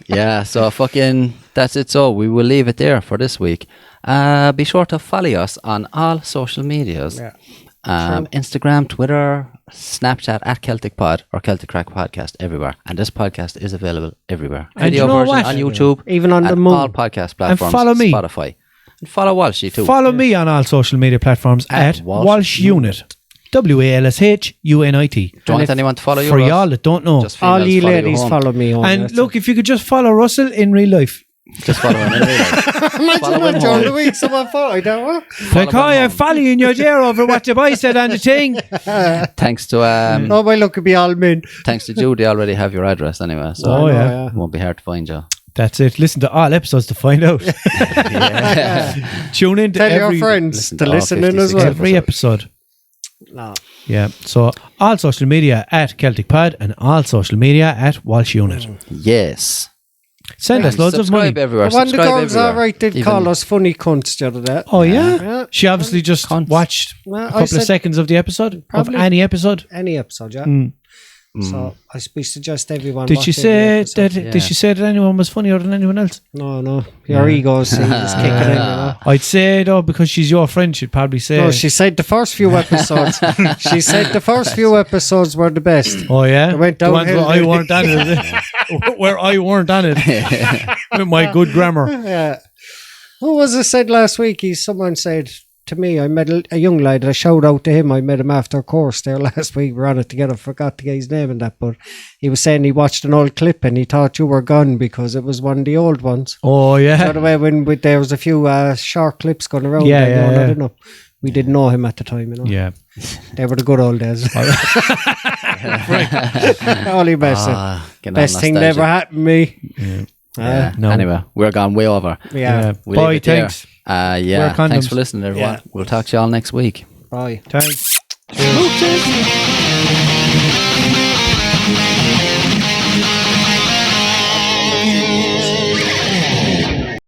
Yeah. So fucking, that's it. So we will leave it there for this week. Be sure to follow us on all social medias. Instagram, Twitter, Snapchat at Celtic Pod or Celtic Crack Podcast everywhere. And this podcast is available everywhere. Video version on YouTube, even on the all podcast platforms. And follow me. Spotify. And follow Walshy too. Follow me on all social media platforms at Walsh Unit. WALSHUNIT. Do you want anyone to follow you? For y'all that don't know, all you ladies follow me home. And look, if you could just follow Russell in real life. Just follow him in real life. Imagine during the week someone follow, don't know. Like, hi, I'm following you there over what the boy said on the thing. Thanks to oh, my luck could be all men. Thanks to Jude, they already have your address anyway. So it won't be hard to find you. That's it. Listen to all episodes to find out. Tune in to tell your friends to listen in as well. Every episode. No. Yeah. So all social media at Celtic Pod and all social media at Walsh Unit. Yes. Send us loads of money. Everywhere. One of the girls alright did call us funny cunts the other day. Oh yeah? She obviously just watched a couple of seconds of the episode. Probably. Of any episode. Any episode, yeah. So I suggest everyone. Did she say that? Did she say that anyone was funnier than anyone else? No. Your ego is kicking in. You know? I'd say though, because she's your friend, she'd probably say. No, she said the first few episodes. She said the first few episodes were the best. Oh yeah, they went downhill. The ones where I weren't on it. Where I weren't on it. With my good grammar. Yeah. Who was it said last week? Someone said to me, I met a young lad, a shout out to him. I met him after a course there last week. We were on it together. Forgot to get his name and that, but he was saying he watched an old clip and he thought you were gone because it was one of the old ones. Oh yeah. By the way, when there was a few short clips going around. I don't know. We didn't know him at the time, you know. Yeah. They were the good old days. Only best thing that ever happened to me. No. Anyway, we're gone way over. Yeah. Bye, thanks. Thanks for listening, everyone. We'll talk to you all next week. Bye. Thanks. Cheers.